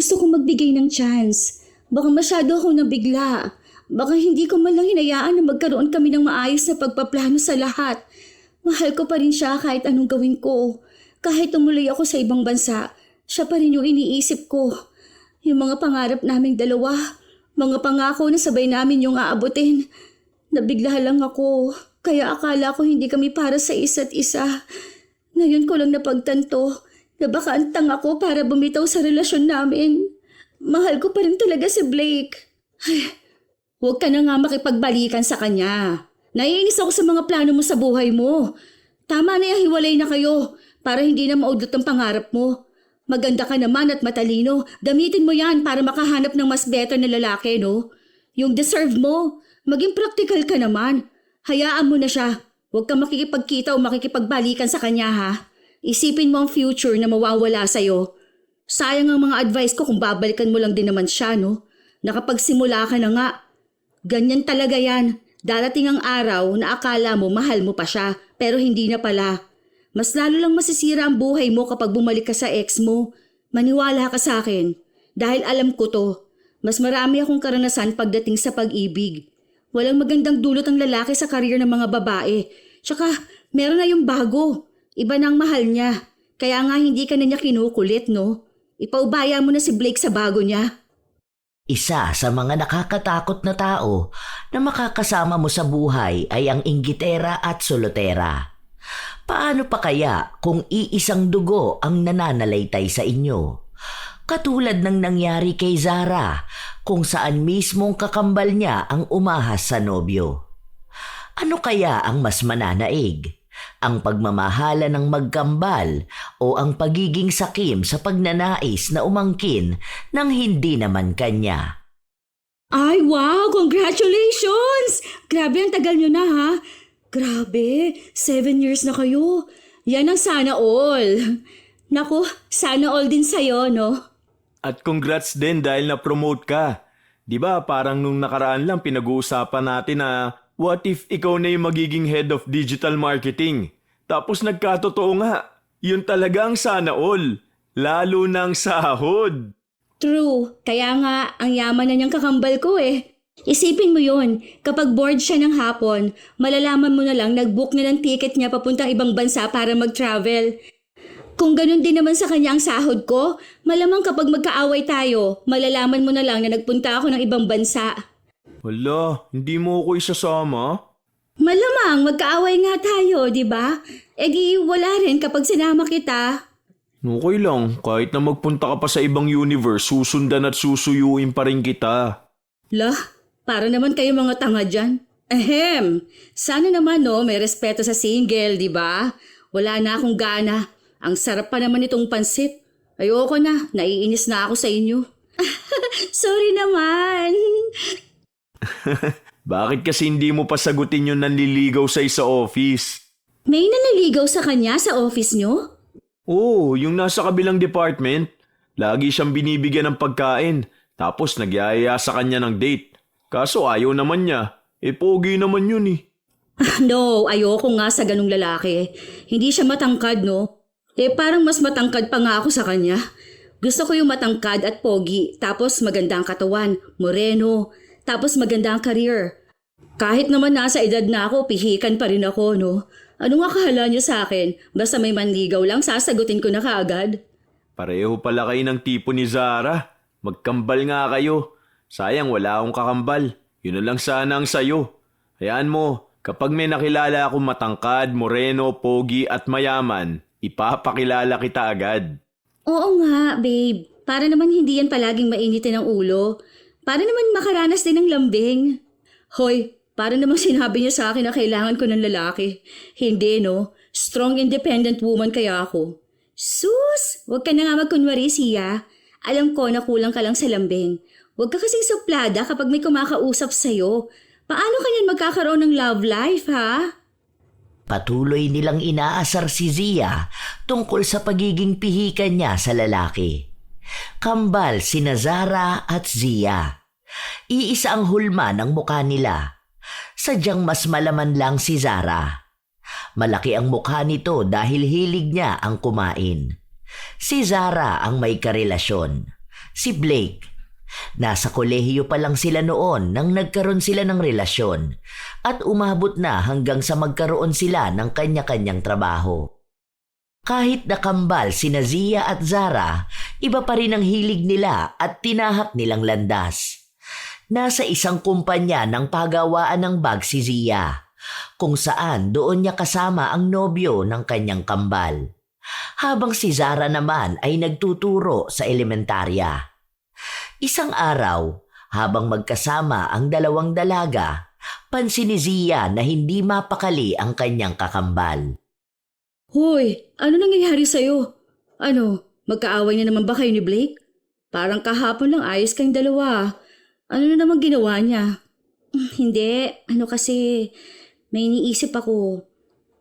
gusto kong magbigay ng chance. Baka masyado akong nabigla. Baka hindi ko man lang hinayaan na magkaroon kami ng maayos na pagpaplano sa lahat. Mahal ko pa rin siya kahit anong gawin ko. Kahit tumuloy ako sa ibang bansa, siya pa rin yung iniisip ko. Yung mga pangarap naming dalawa, mga pangako na sabay namin yung aabutin. Nabigla lang ako, kaya akala ko hindi kami para sa isa't isa. Ngayon ko lang napagtanto na baka antang ako para bumitaw sa relasyon namin. Mahal ko pa rin talaga si Blake. Ay, huwag ka na nga makipagbalikan sa kanya. Naiinis ako sa mga plano mo sa buhay mo. Tama na yung hiwalay na kayo para hindi na maudlot ang pangarap mo. Maganda ka naman at matalino. Gamitin mo yan para makahanap ng mas better na lalaki, no? Yung deserve mo. Maging practical ka naman. Hayaan mo na siya. Huwag kang makikipagkita o makikipagbalikan sa kanya, ha? Isipin mo ang future na mawawala sa'yo. Sayang ang mga advice ko kung babalikan mo lang din naman siya, no? Nakapagsimula ka na nga. Ganyan talaga yan. Darating ang araw na akala mo mahal mo pa siya, pero hindi na pala. Mas lalo lang masisira ang buhay mo kapag bumalik ka sa ex mo. Maniwala ka sa akin. Dahil alam ko to. Mas marami akong karanasan pagdating sa pag-ibig. Walang magandang dulot ang lalaki sa karir ng mga babae. Tsaka, meron na yung bago. Iba na ang mahal niya. Kaya nga hindi ka na niya kinukulit, no? Ipaubaya mo na si Blake sa bago niya. Isa sa mga nakakatakot na tao na makakasama mo sa buhay ay ang inggitera at solotera. Paano pa kaya kung iisang dugo ang nananalaytay sa inyo? Katulad ng nangyari kay Zara, kung saan mismong kakambal niya ang umahas sa nobyo. Ano kaya ang mas mananaig? Ang pagmamahala ng magkambal o ang pagiging sakim sa pagnanais na umangkin ng hindi naman kanya? Ay, wow! Congratulations! Grabe, ang tagal nyo na, ha? Grabe, 7 years na kayo. Yan ang sana all. Naku, sana all din sa'yo, no? At congrats din dahil na-promote ka. Di ba parang nung nakaraan lang pinag-uusapan natin na what if ikaw na yung magiging head of digital marketing? Tapos nagkatotoo nga, yun talaga ang sana all. Lalo ng sahod. True, kaya nga ang yaman na niyang kakambal ko eh. Isipin mo yun, kapag bored siya ng hapon, malalaman mo na lang nag-book na ng ticket niya papuntang ibang bansa para mag-travel. Kung ganun din naman sa kanya ang sahod ko, malamang kapag magkaaway tayo, malalaman mo na lang na nagpunta ako ng ibang bansa. Wala, hindi mo ako isasama? Malamang magkaaway nga tayo, di ba? E di wala rin kapag sinama kita. Okay lang, kahit na magpunta ka pa sa ibang universe, susundan at susuyuin pa rin kita. Lah, para naman kayo mga tanga dyan. Ahem, sana naman no, may respeto sa single, di ba? Wala na akong gana. Ang sarap pa naman itong pansit. Ayoko na, naiinis na ako sa inyo. Sorry naman. Bakit kasi hindi mo pa sagutin yung nanliligaw sa office? May nanaligaw sa kanya sa office nyo? Oo, yung nasa kabilang department. Lagi siyang binibigyan ng pagkain, tapos nagyayaya sa kanya ng date. Kaso ayaw naman niya. Pogi naman yun eh. No, ayoko nga sa ganung lalaki. Hindi siya matangkad, no? Parang mas matangkad pa nga ako sa kanya. Gusto ko yung matangkad at pogi, tapos maganda ang katawan, moreno, tapos maganda ang career. Kahit naman nasa edad na ako, pihikan pa rin ako, no? Ano nga kahala niyo sa akin? Basta may manligaw lang, sasagutin ko na kaagad. Pareho pala kayo ng tipo ni Zara. Magkambal nga kayo. Sayang wala akong kakambal. Yun na lang sana ang sayo. Hayaan mo, kapag may nakilala akong matangkad, moreno, pogi at mayaman, ipapakilala kita agad. Oo nga, babe. Para naman hindi yan palaging mainitin ang ulo. Para naman makaranas din ng lambing. Hoy, para namang sinabi niya sa akin na kailangan ko ng lalaki. Hindi, no? Strong independent woman kaya ako. Sus! Huwag ka na nga magkunwari, Sia. Alam ko na kulang ka lang sa lambing. Huwag ka kasing suplada kapag may kumakausap sa'yo. Paano kanyan magkakaroon ng love life, ha? Patuloy nilang inaasar si Zia tungkol sa pagiging pihikan niya sa lalaki. Kambal sina Zara at Zia. Iisa ang hulma ng mukha nila. Sadyang mas malaman lang si Zara. Malaki ang mukha nito dahil hilig niya ang kumain. Si Zara ang may karelasyon. si Blake. Nasa kolehiyo pa lang sila noon nang nagkaroon sila ng relasyon at umabot na hanggang sa magkaroon sila ng kanya-kanyang trabaho. Kahit nakambal sina Zia at Zara, iba pa rin ang hilig nila at tinahak nilang landas. Nasa isang kumpanya ng pagawaan ng bag si Zia, kung saan doon niya kasama ang nobyo ng kanyang kambal. Habang si Zara naman ay nagtuturo sa elementarya. Isang araw, habang magkasama ang dalawang dalaga, pansin ni Zia na hindi mapakali ang kanyang kakambal. Hoy, ano nangyayari sa'yo? Ano, magkaaway na naman ba kayo ni Blake? Parang kahapon lang ayos kayong dalawa. Ano na naman ginawa niya? Hindi, kasi may iniisip ako.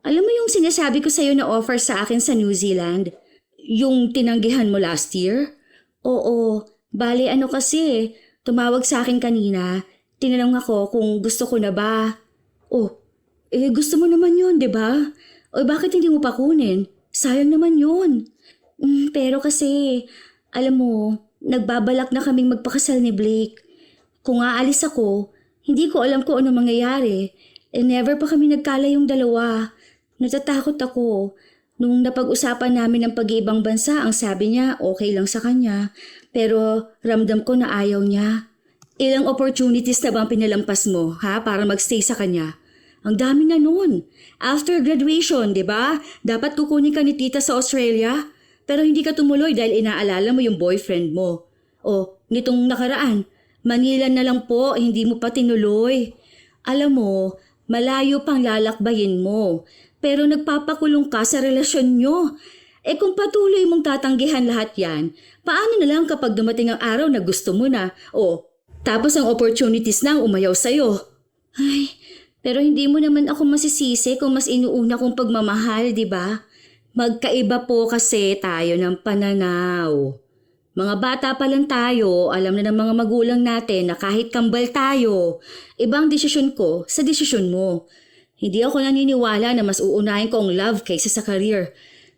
Alam mo yung sinasabi ko sa'yo na offer sa akin sa New Zealand? Yung tinanggihan mo last year? Oo, bale kasi, tumawag sa akin kanina. Tinanong ako kung gusto ko na ba. Oh, gusto mo naman yun, di ba? O bakit hindi mo pa kunin? Sayang naman yun. Pero kasi, alam mo, nagbabalak na kaming magpakasal ni Blake. Kung aalis ako, hindi ko alam kung ano mangyayari. Never pa kami nagkala yung dalawa. Natatakot ako. Nung napag-usapan namin ng pag-iibang bansa, ang sabi niya okay lang sa kanya. Pero ramdam ko na ayaw niya. Ilang opportunities na bang pinalampas mo, para magstay sa kanya? Ang dami na nun. After graduation, di ba? Dapat kukunin ka ni tita sa Australia. Pero hindi ka tumuloy dahil inaalala mo yung boyfriend mo. O, nitong nakaraan, Manila na lang po, hindi mo pa tinuloy. Alam mo, malayo pang lalakbayin mo. Pero nagpapakulong ka sa relasyon nyo. Kung patuloy mong tatanggihan lahat yan, paano na lang kapag dumating ang araw na gusto mo na? O, tapos ang opportunities na ang umayaw sa'yo. Ay, pero hindi mo naman ako masisisi kung mas inuuna kong pagmamahal, di ba? Magkaiba po kasi tayo ng pananaw. Mga bata pa lang tayo, alam na ng mga magulang natin na kahit kambal tayo, ibang desisyon ko sa desisyon mo. Hindi ako naniniwala na mas uunahin ko ang love kaysa sa career.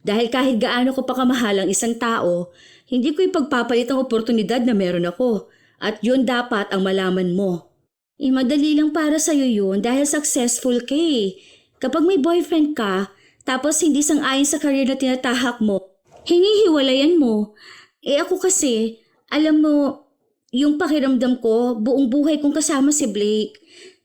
Dahil kahit gaano ko pa kamahal ang isang tao, hindi ko ipagpapalit ang oportunidad na meron ako. At yun dapat ang malaman mo. Madali lang para sa'yo yun dahil successful ka eh. Kapag may boyfriend ka, tapos hindi sang-ayon sa career na tinatahak mo, hinihiwalayan mo. Ako kasi, alam mo, yung pakiramdam ko, buong buhay kong kasama si Blake.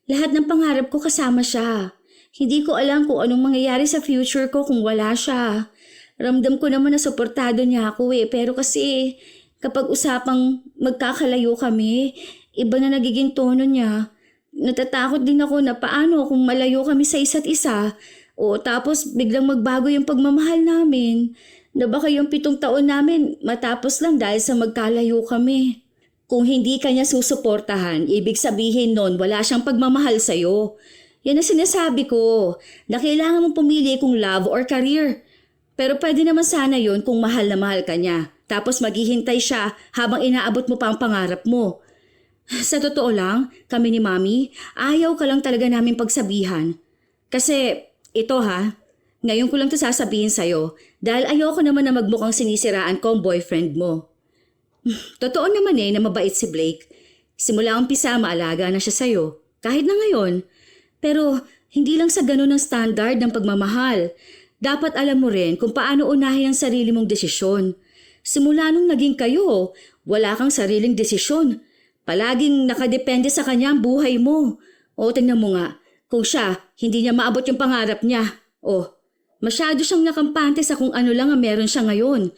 Lahat ng pangarap ko kasama siya. Hindi ko alam kung anong mangyayari sa future ko kung wala siya. Ramdam ko naman na suportado niya ako pero kasi kapag usapang magkakalayo kami, iba na nagiging tono niya. Natatakot din ako na paano kung malayo kami sa isa't isa o tapos biglang magbago yung pagmamahal namin na baka yung 7 taon namin matapos lang dahil sa magkalayo kami. Kung hindi kanya susuportahan, ibig sabihin nun wala siyang pagmamahal sa'yo. Yan ang sinasabi ko, na kailangan mong pumili kung love or career. Pero pwede naman sana yon kung mahal na mahal ka niya. Tapos maghihintay siya habang inaabot mo pa ang pangarap mo. Sa totoo lang, kami ni Mami, ayaw ka lang talaga namin pagsabihan. Kasi ito ngayon ko lang to sasabihin sa'yo dahil ayoko naman na magmukhang sinisiraan ko ang boyfriend mo. Totoo naman na mabait si Blake. Simula umpisa maalaga na siya sa'yo, kahit na ngayon. Pero hindi lang sa ganun ang standard ng pagmamahal. Dapat alam mo rin kung paano unahin ang sarili mong desisyon. Simula nung naging kayo, wala kang sariling desisyon. Palaging nakadepende sa kanya ang buhay mo. O tingnan mo nga, kung siya, hindi niya maabot yung pangarap niya. O, masyado siyang nakampante sa kung ano lang ang meron siya ngayon.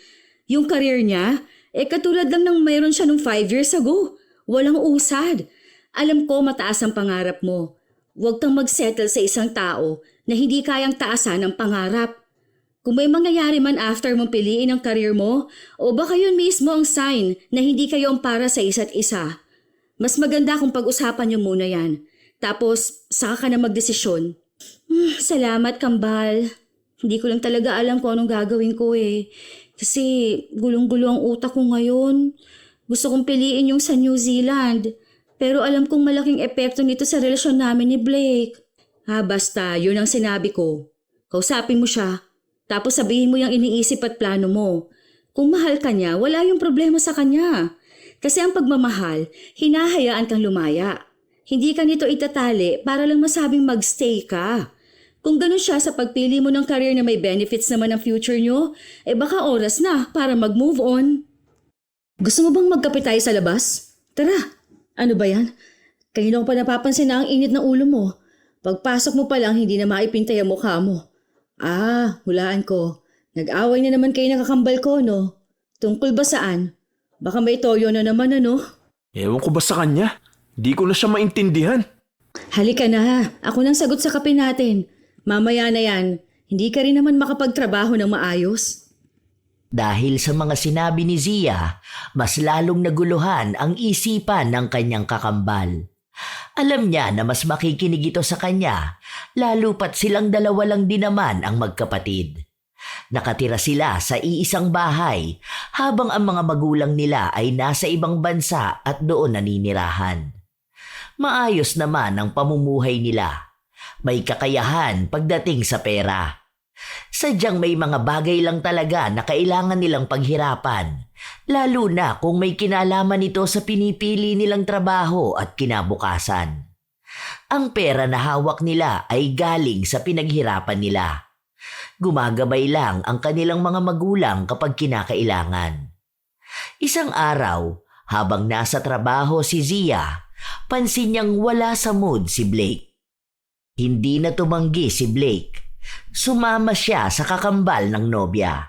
Yung career niya, katulad lang ng meron siya nung 5 years ago. Walang usad. Alam ko mataas ang pangarap mo. Huwag kang magsettle sa isang tao na hindi kayang taasan ang pangarap. Kung may mangyayari man after mong piliin ang career mo, o baka yun mismo ang sign na hindi kayo ang para sa isa't isa. Mas maganda kung pag-usapan niyo muna yan. Tapos, saka ka na magdesisyon. Salamat, Kambal. Hindi ko lang talaga alam kung anong gagawin ko Kasi gulong-gulo ang utak ko ngayon. Gusto kong piliin yung sa New Zealand. Pero alam kong malaking epekto nito sa relasyon namin ni Blake. Basta, yun ang sinabi ko. Kausapin mo siya. Tapos sabihin mo yung iniisip at plano mo. Kung mahal ka niya, wala yung problema sa kanya. Kasi ang pagmamahal, hinahayaan kang lumaya. Hindi ka nito itatali para lang masabing magstay ka. Kung ganun siya sa pagpili mo ng career na may benefits naman ang future nyo, baka oras na para mag-move on. Gusto mo bang magkape tayo sa labas? Tara! Ano ba yan? Kanina ko pa napapansin na ang init ng ulo mo. Pagpasok mo pa lang, hindi na maipintay ang mukha mo. Hulaan ko. Nag-away na naman kayo ng kakambal ko, no? Tungkol ba saan? Baka may toyo na naman, ano? Ewan ko ba sa kanya? Di ko na siya maintindihan. Halika na, ako nang sagot sa kape natin. Mamaya na yan, hindi ka rin naman makapagtrabaho ng maayos. Dahil sa mga sinabi ni Zia, mas lalong naguluhan ang isipan ng kanyang kakambal. Alam niya na mas makikinig ito sa kanya, lalo pat silang dalawa lang din naman ang magkapatid. Nakatira sila sa iisang bahay habang ang mga magulang nila ay nasa ibang bansa at doon naninirahan. Maayos naman ang pamumuhay nila. May kakayahan pagdating sa pera. Sadyang may mga bagay lang talaga na kailangan nilang paghirapan, lalo na kung may kinalaman ito sa pinipili nilang trabaho at kinabukasan. Ang pera na hawak nila ay galing sa pinaghirapan nila. Gumagabay lang ang kanilang mga magulang kapag kinakailangan. Isang araw, habang nasa trabaho si Zia, pansin niyang wala sa mood si Blake. Hindi na tumanggi si Blake. Sumama siya sa kakambal ng nobya.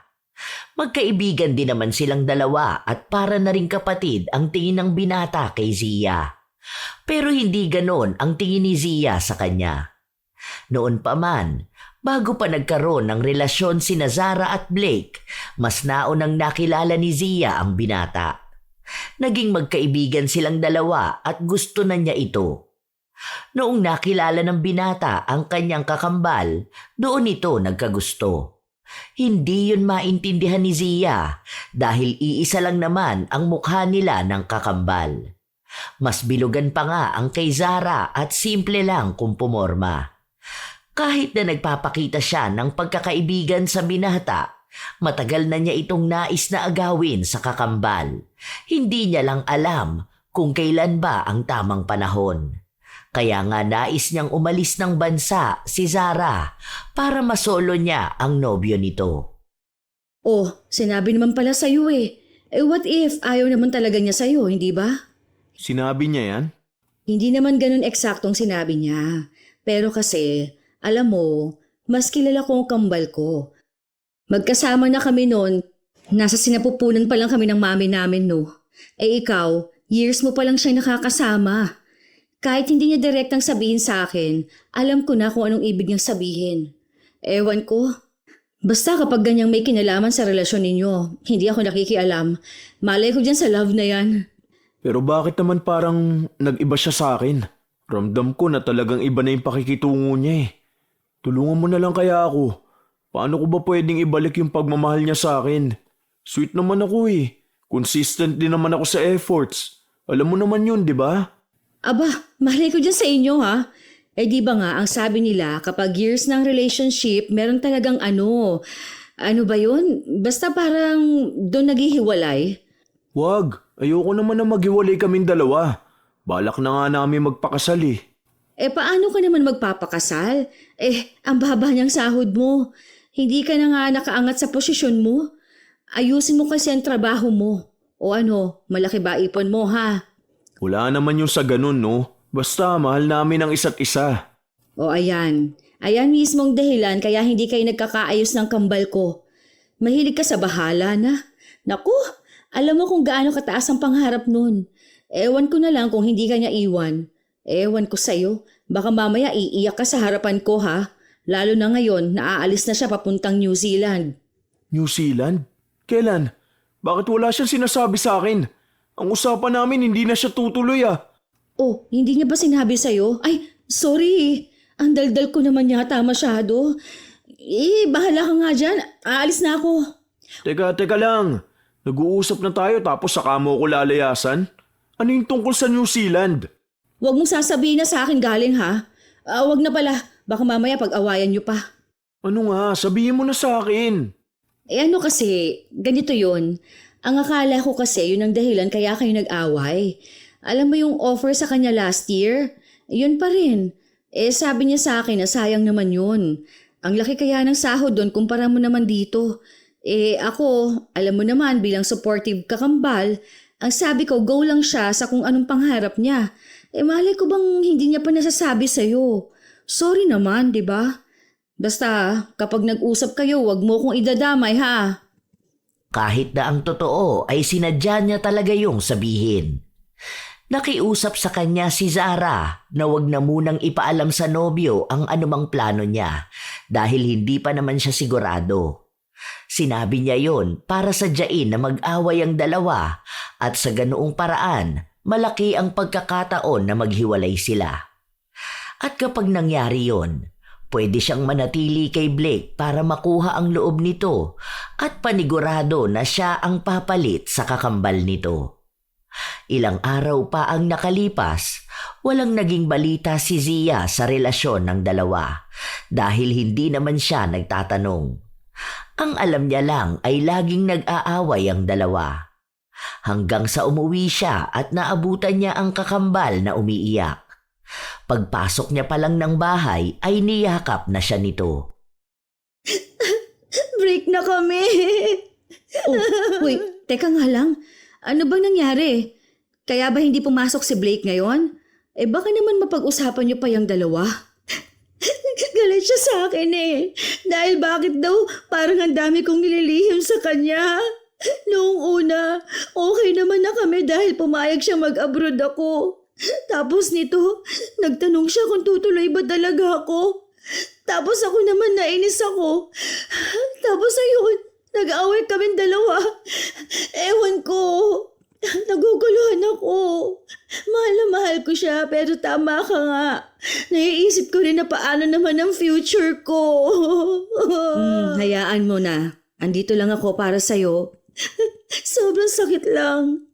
Magkaibigan din naman silang dalawa at para na ring kapatid ang tingin ng binata kay Zia. Pero hindi ganon ang tingin ni Zia sa kanya. Noon pa man, bago pa nagkaroon ng relasyon sina Zara at Blake, mas naunang nakilala ni Zia ang binata. Naging magkaibigan silang dalawa at gusto na niya ito. Noong nakilala ng binata ang kanyang kakambal, doon ito nagkagusto. Hindi yun maintindihan ni Zia dahil iisa lang naman ang mukha nila ng kakambal. Mas bilugan pa nga ang kay Zara at simple lang kung pumorma. Kahit na nagpapakita siya ng pagkakaibigan sa binata, matagal na niya itong nais na agawin sa kakambal. Hindi niya lang alam kung kailan ba ang tamang panahon. Kaya nga nais niyang umalis ng bansa si Zara para masolo niya ang nobyo nito. Sinabi naman pala sa'yo eh. What if ayaw naman talaga niya sa'yo, hindi ba? Sinabi niya yan? Hindi naman ganun eksaktong sinabi niya. Pero kasi, alam mo, mas kilala ko ang kambal ko. Magkasama na kami noon, nasa sinapupunan pa lang kami ng mami namin, no? Ikaw, years mo pa lang siya nakakasama. Kahit hindi niya direktang sabihin sa akin, alam ko na kung anong ibig niyang sabihin. Ewan ko. Basta kapag ganyang may kinalaman sa relasyon ninyo, hindi ako nakikialam. Malay ko dyan sa love na yan. Pero bakit naman parang nag-iba siya sa akin? Ramdam ko na talagang iba na yung pakikitungo niya eh. Tulungan mo na lang kaya ako. Paano ko ba pwedeng ibalik yung pagmamahal niya sa akin? Sweet naman ako eh. Consistent din naman ako sa efforts. Alam mo naman yun, di ba? Aba, malay ko dyan sa inyo ha. Di ba nga, ang sabi nila, kapag years ng relationship, meron talagang ano ba yun? Basta parang doon naghihiwalay. Wag, ayoko naman na maghiwalay kaming dalawa. Balak na nga namin magpakasal eh. Paano ka naman magpapakasal? Ang baba niyang sahod mo. Hindi ka na nga nakaangat sa posisyon mo. Ayusin mo kasi ang trabaho mo. O ano, malaki ba ipon mo ha? Wala naman yung sa ganun, no? Basta mahal namin ang isa't isa. Ayan. Ayan mismong dahilan kaya hindi kayo nagkakaayos ng kambal ko. Mahilig ka sa bahala na. Naku, alam mo kung gaano kataas ang pangarap nun. Ewan ko na lang kung hindi ka niya iwan. Ewan ko sa'yo. Baka mamaya iiyak ka sa harapan ko ha. Lalo na ngayon, naaalis na siya papuntang New Zealand. New Zealand? Kailan? Bakit wala siyang sinasabi sa akin? Ang usapan namin hindi na siya tutuloy ah. Hindi niya ba sinabi sa'yo? Ay, sorry. Ang daldal ko naman yata masyado. Bahala ka nga dyan. Aalis na ako. Teka lang. Nag-uusap na tayo tapos saka mo ko lalayasan? Ano yung tungkol sa New Zealand? Huwag mong sasabihin na sa akin galing ha. Huwag na pala. Baka mamaya pag-awayan niyo pa. Ano nga? Sabihin mo na sa akin. Ano kasi, ganito yun. Ang akala ko kasi yun ang dahilan kaya kayo nag-away. Alam mo yung offer sa kanya last year? Yun pa rin. Sabi niya sa akin na sayang naman yun. Ang laki kaya ng sahod doon kumpara mo naman dito. Ako, alam mo naman bilang supportive kakambal, ang sabi ko go lang siya sa kung anong pangarap niya. Malay ko bang hindi niya pa nasasabi sa'yo. Sorry naman, di ba? Basta kapag nag-usap kayo, wag mo kong idadamay ha. Kahit na ang totoo ay sinadya niya talaga yung sabihin. Nakiusap sa kanya si Zara na wag na munang ipaalam sa nobyo ang anumang plano niya dahil hindi pa naman siya sigurado. Sinabi niya yon para sadyain na mag-away ang dalawa at sa ganoong paraan malaki ang pagkakataon na maghiwalay sila. At kapag nangyari yon, pwede siyang manatili kay Blake para makuha ang loob nito at panigurado na siya ang papalit sa kakambal nito. Ilang araw pa ang nakalipas, walang naging balita si Zia sa relasyon ng dalawa dahil hindi naman siya nagtatanong. Ang alam niya lang ay laging nag-aaway ang dalawa. Hanggang sa umuwi siya at naabutan niya ang kakambal na umiiyak. Pagpasok niya pa lang ng bahay ay niyakap na siya nito. Break na kami. Wait, teka nga lang. Ano bang nangyari? Kaya ba hindi pumasok si Blake ngayon? Baka naman mapag-usapan niyo pa yung dalawa. Galit siya sa akin Dahil bakit daw parang ang dami kong nililihim sa kanya. Noong una, okay naman na kami dahil pumayag siya mag-abroad ako. Tapos nito, nagtanong siya kung tutuloy ba talaga ako. Tapos ako naman nainis ako. Tapos ayun, nag-away kaming dalawa. Ewan ko. Naguguluhan ako. Mahal na mahal ko siya pero tama ka nga. Naiisip ko rin na paano naman ang future ko. Hayaan mo na. Andito lang ako para sa'yo. Sobrang sakit lang.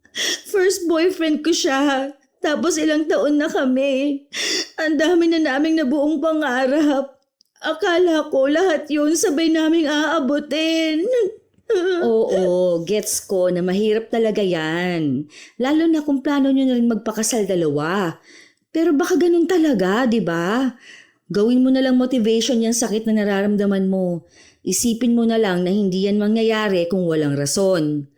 First boyfriend ko siya. Tapos ilang taon na kami. Ang dami na naming nabuong pangarap. Akala ko lahat yun sabay naming aabutin. Oo, gets ko na mahirap talaga yan. Lalo na kung plano nyo na rin magpakasal dalawa. Pero baka ganun talaga, di ba? Gawin mo na lang motivation yung sakit na nararamdaman mo. Isipin mo na lang na hindi yan mangyayari kung walang rason.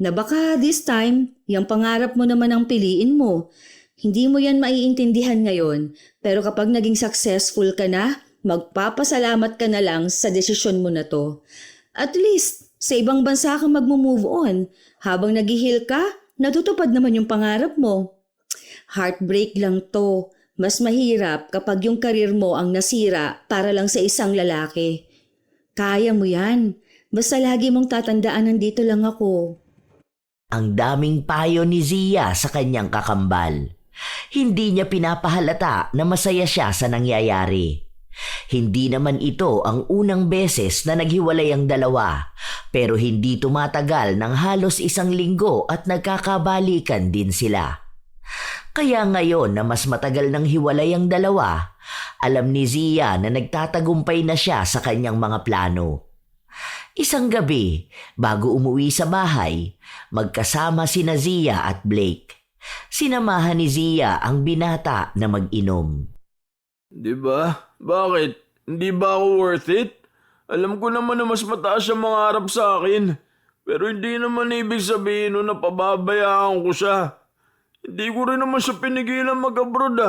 Na baka this time, yung pangarap mo naman ang piliin mo. Hindi mo yan maiintindihan ngayon, pero kapag naging successful ka na, magpapasalamat ka na lang sa desisyon mo na to. At least, sa ibang bansa ka magmo-move on. Habang nag-heal ka, natutupad naman yung pangarap mo. Heartbreak lang to. Mas mahirap kapag yung karir mo ang nasira para lang sa isang lalaki. Kaya mo yan. Basta lagi mong tatandaan nandito lang ako. Ang daming payo ni Zia sa kanyang kakambal. Hindi niya pinapahalata na masaya siya sa nangyayari. Hindi naman ito ang unang beses na naghiwalay ang dalawa, pero hindi tumatagal ng halos 1 linggo at nagkakabalikan din sila. Kaya ngayon na mas matagal nang hiwalay ang dalawa, alam ni Zia na nagtatagumpay na siya sa kanyang mga plano. Isang gabi, bago umuwi sa bahay, magkasama sina Zia at Blake. Sinamahan ni Zia ang binata na mag-inom. Di ba? Bakit? Hindi ba ako worth it? Alam ko naman na mas mataas ang mga harap sa akin. Pero hindi naman ibig sabihin na pababayaan ko siya. Hindi ko rin naman siya pinigilan mag-abroad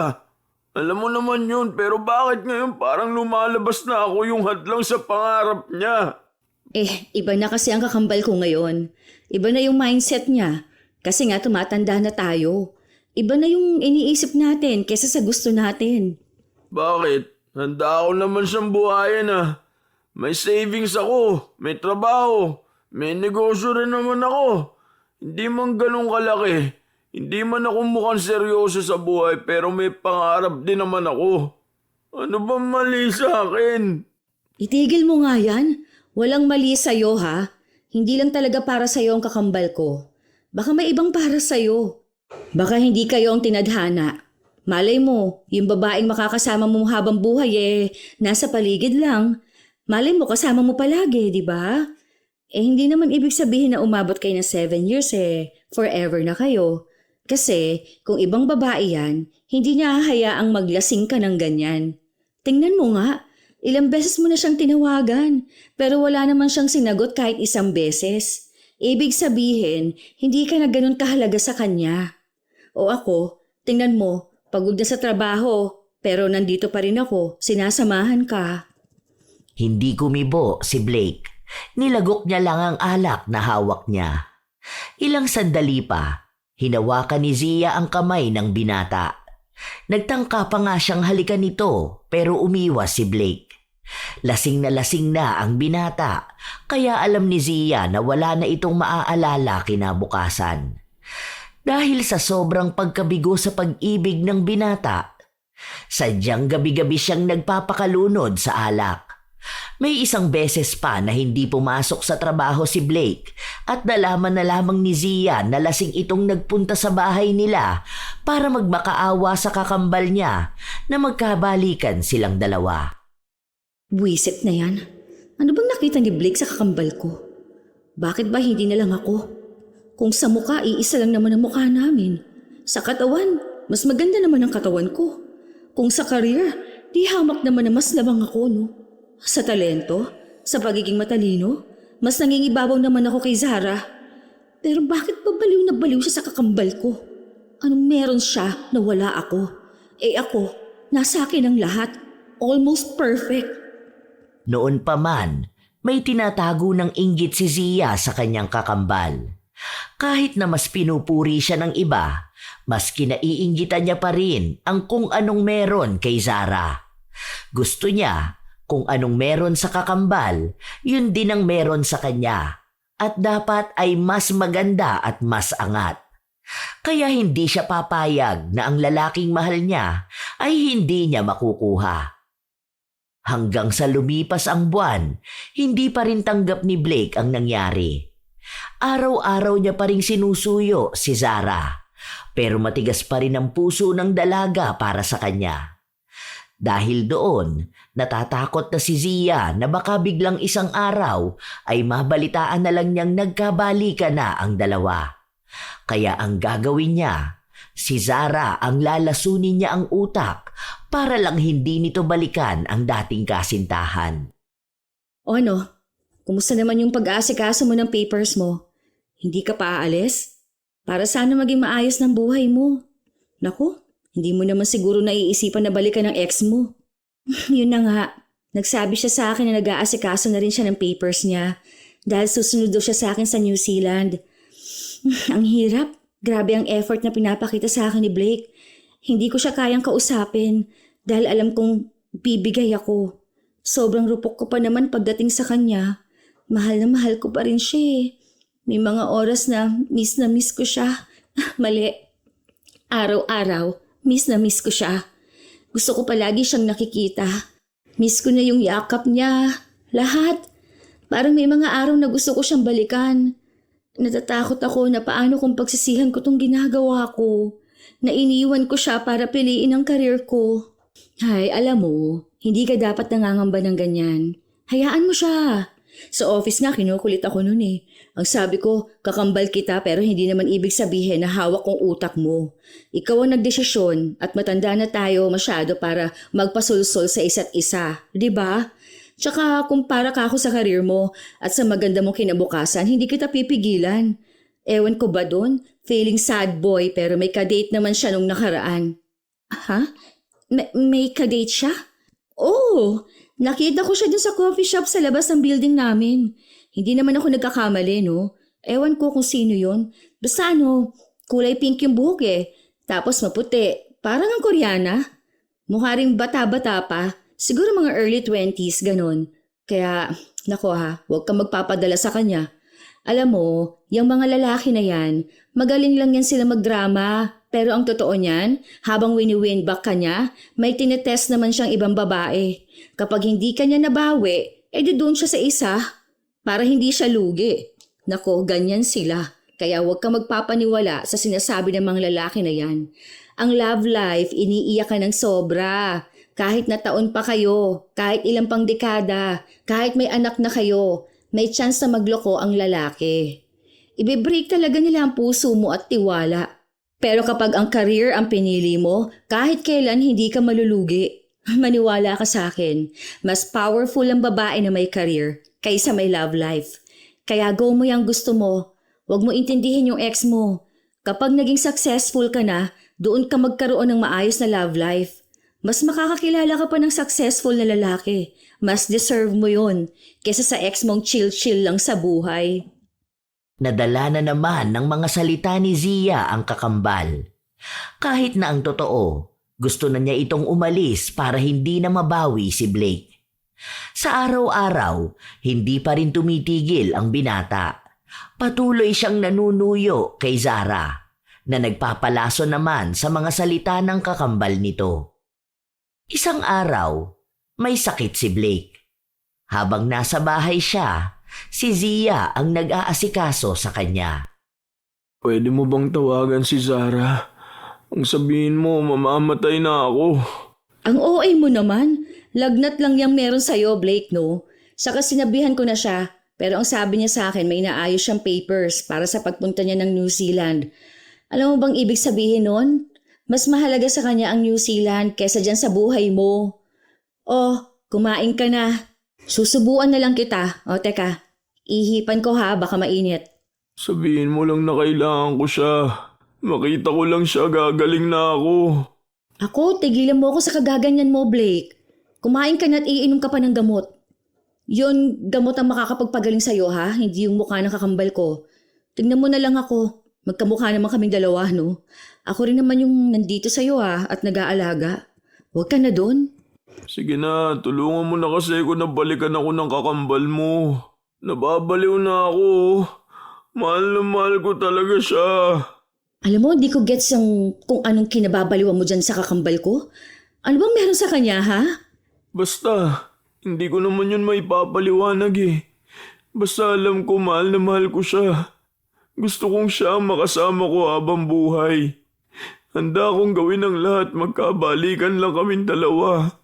Alam mo naman yun, pero bakit ngayon parang lumalabas na ako yung hadlang sa pangarap niya? Iba na kasi ang kakambal ko ngayon. Iba na yung mindset niya. Kasi nga tumatanda na tayo. Iba na yung iniisip natin kaysa sa gusto natin. Bakit? Handa ako naman siyang buhayin May savings ako, may trabaho, may negosyo rin naman ako. Hindi man ganun kalaki. Hindi man ako mukhang seryoso sa buhay pero may pangarap din naman ako. Ano ba mali sa akin? Itigil mo nga yan. Walang mali sa'yo ha. Hindi lang talaga para sa'yo ang kakambal ko. Baka may ibang para sa'yo. Baka hindi kayo ang tinadhana. Malay mo, yung babaeng makakasama mo habang buhay nasa paligid lang. Malay mo kasama mo palagi, di ba? Hindi naman ibig sabihin na umabot kayo ng 7 years forever na kayo. Kasi kung ibang babae yan, hindi niya hahayaang maglasing ka ng ganyan. Tingnan mo nga, ilang beses mo na siyang tinawagan, pero wala naman siyang sinagot kahit isang beses. Ibig sabihin, hindi ka na ganun kahalaga sa kanya. O ako, tingnan mo, pagod na sa trabaho, pero nandito pa rin ako, sinasamahan ka. Hindi kumibo si Blake. Nilagok niya lang ang alak na hawak niya. Ilang sandali pa, hinawakan ni Zia ang kamay ng binata. Nagtangka pa nga siyang halikan nito pero umiwas si Blake. Lasing na ang binata kaya alam ni Zia na wala na itong maaalala kinabukasan. Dahil sa sobrang pagkabigo sa pag-ibig ng binata, sadyang gabi-gabi siyang nagpapakalunod sa alak. May isang beses pa na hindi pumasok sa trabaho si Blake at nalaman na lamang ni Zia na lasing itong nagpunta sa bahay nila para magmakaawa sa kakambal niya na magkabalikan silang dalawa. Buwisit na yan. Ano bang nakita ni Blake sa kakambal ko? Bakit ba hindi na lang ako? Kung sa mukha, iisa lang naman ang mukha namin. Sa katawan, mas maganda naman ang katawan ko. Kung sa career, di hamak naman na mas lamang ako, no? Sa talento, sa pagiging matalino, mas nangingibabaw naman ako kay Zara. Pero bakit ba baliw na baliw siya sa kakambal ko? Anong meron siya na wala ako? Ako, nasa akin ang lahat. Almost perfect. Noon pa man, may tinatago ng inggit si Zia sa kanyang kakambal. Kahit na mas pinupuri siya ng iba, mas kinaiinggitan niya pa rin ang kung anong meron kay Zara. Gusto niya kung anong meron sa kakambal, yun din ang meron sa kanya. At dapat ay mas maganda at mas angat. Kaya hindi siya papayag na ang lalaking mahal niya ay hindi niya makukuha. Hanggang sa lumipas ang buwan, hindi pa rin tanggap ni Blake ang nangyari. Araw-araw niya pa rin sinusuyo si Zara, pero matigas pa rin ang puso ng dalaga para sa kanya. Dahil doon, natatakot na si Zia na baka biglang isang araw ay mabalitaan na lang niyang nagkabalikan na ang dalawa. Kaya ang gagawin niya, si Zara ang lalasunin niya ang utak para lang hindi nito balikan ang dating kasintahan. O ano? Kumusta naman yung pag-aasikaso mo ng papers mo? Hindi ka pa aalis? Para sana maging maayos ng buhay mo. Naku, hindi mo naman siguro naiisipan na balikan ng ex mo. Yun na nga, nagsabi siya sa akin na nag-aasikaso na rin siya ng papers niya dahil susunod daw siya sa akin sa New Zealand. Ang hirap. Grabe ang effort na pinapakita sa akin ni Blake. Hindi ko siya kayang kausapin dahil alam kong bibigay ako. Sobrang rupok ko pa naman pagdating sa kanya. Mahal na mahal ko pa rin siya. May mga oras na miss ko siya. Mali. Araw-araw, miss ko siya. Gusto ko palagi siyang nakikita. Miss ko na yung yakap niya. Lahat. Parang may mga araw na gusto ko siyang balikan. Natatakot ako na paano kung pagsisihan ko tong ginagawa ko. Na iniwan ko siya para piliin ang karir ko. Hay, alam mo, hindi ka dapat nangangamba ng ganyan. Hayaan mo siya. Sa office nga, kinukulit ako nun eh. Ang sabi ko, kakambal kita pero hindi naman ibig sabihin na hawak kong utak mo. Ikaw ang nagdesisyon at matanda na tayo masyado para magpasulsol sa isa't isa. Diba? Tsaka kung para ka ako sa karir mo at sa maganda mong kinabukasan, hindi kita pipigilan. Ewan ko ba dun? Feeling sad boy pero may kadate naman siya nung nakaraan. Ha? May kadate siya? Oo! Nakita ko siya dun sa coffee shop sa labas ng building namin. Hindi naman ako nagkakamali, no? Ewan ko kung sino yon. Basta kulay pink yung buhok eh. Tapos maputi. Parang ang Koreana. Mukha ring bata-bata pa. Siguro mga early 20s, ganun. Kaya, nako huwag kang magpapadala sa kanya. Alam mo, yung mga lalaki na yan, magaling lang yan sila magdrama. Pero ang totoo niyan, habang wini-win back ka niya, may tinetest naman siyang ibang babae. Kapag hindi ka niya nabawi, doon siya sa isa para hindi siya lugi. Nako, ganyan sila. Kaya huwag kang magpapaniwala sa sinasabi ng mga lalaki na yan. Ang love life, iniiyak ka ng sobra. Kahit na taon pa kayo, kahit ilang pang dekada, kahit may anak na kayo, may chance na magloko ang lalaki. Ibibreak talaga nila ang puso mo at tiwala. Pero kapag ang career ang pinili mo, kahit kailan hindi ka malulugi. Maniwala ka sa akin, mas powerful ang babae na may career kaysa may love life. Kaya go mo yung gusto mo. Huwag mo intindihin yung ex mo. Kapag naging successful ka na, doon ka magkaroon ng maayos na love life. Mas makakakilala ka pa ng successful na lalaki. Mas deserve mo yun kaysa sa ex mong chill-chill lang sa buhay. Nadala na naman ng mga salita ni Zia ang kakambal. Kahit na ang totoo, gusto na niya itong umalis para hindi na mabawi si Blake. Sa araw-araw, hindi pa rin tumitigil ang binata. Patuloy siyang nanunuyo kay Zara na nagpapalaso naman sa mga salita ng kakambal nito. Isang araw, may sakit si Blake. Habang nasa bahay siya, si Zia ang nag-aasikaso sa kanya. Pwede mo bang tawagan si Zara? Ang sabihin mo, mamamatay na ako. Ang OA mo naman. Lagnat lang yung meron sa'yo, Blake, no? Saka sinabihan ko na siya, pero ang sabi niya sa akin may inaayos siyang papers para sa pagpunta niya ng New Zealand. Alam mo bang ibig sabihin nun? Mas mahalaga sa kanya ang New Zealand kesa dyan sa buhay mo. Oh, kumain ka na. Susubuan na lang kita. O teka, ihipan ko ha, baka mainit. Sabihin mo lang na kailangan ko siya. Makita ko lang siya, gagaling na ako. Ako, tigilan mo ako sa kagaganyan mo, Blake. Kumain ka na at iinom ka pa ng gamot. Yun, gamot ang makakapagpagaling sa'yo ha, hindi yung mukha ng kakambal ko. Tingnan mo na lang ako. Magkamukha naman kaming dalawa, no? Ako rin naman yung nandito sa'yo ha, at nag-aalaga. Huwag ka na doon. Sige na, tulungan mo na kasi kung nabalikan ako ng kakambal mo. Nababaliw na ako. Mahal na mahal ko talaga siya. Alam mo, di ko gets kung anong kinababaliwan mo dyan sa kakambal ko. Ano bang meron sa kanya, ha? Basta, hindi ko naman yun maipapaliwanag eh. Basta alam ko mahal na mahal ko siya. Gusto kong siya ang makasama ko habang buhay. Handa akong gawin ang lahat, magkabalikan lang kaming dalawa.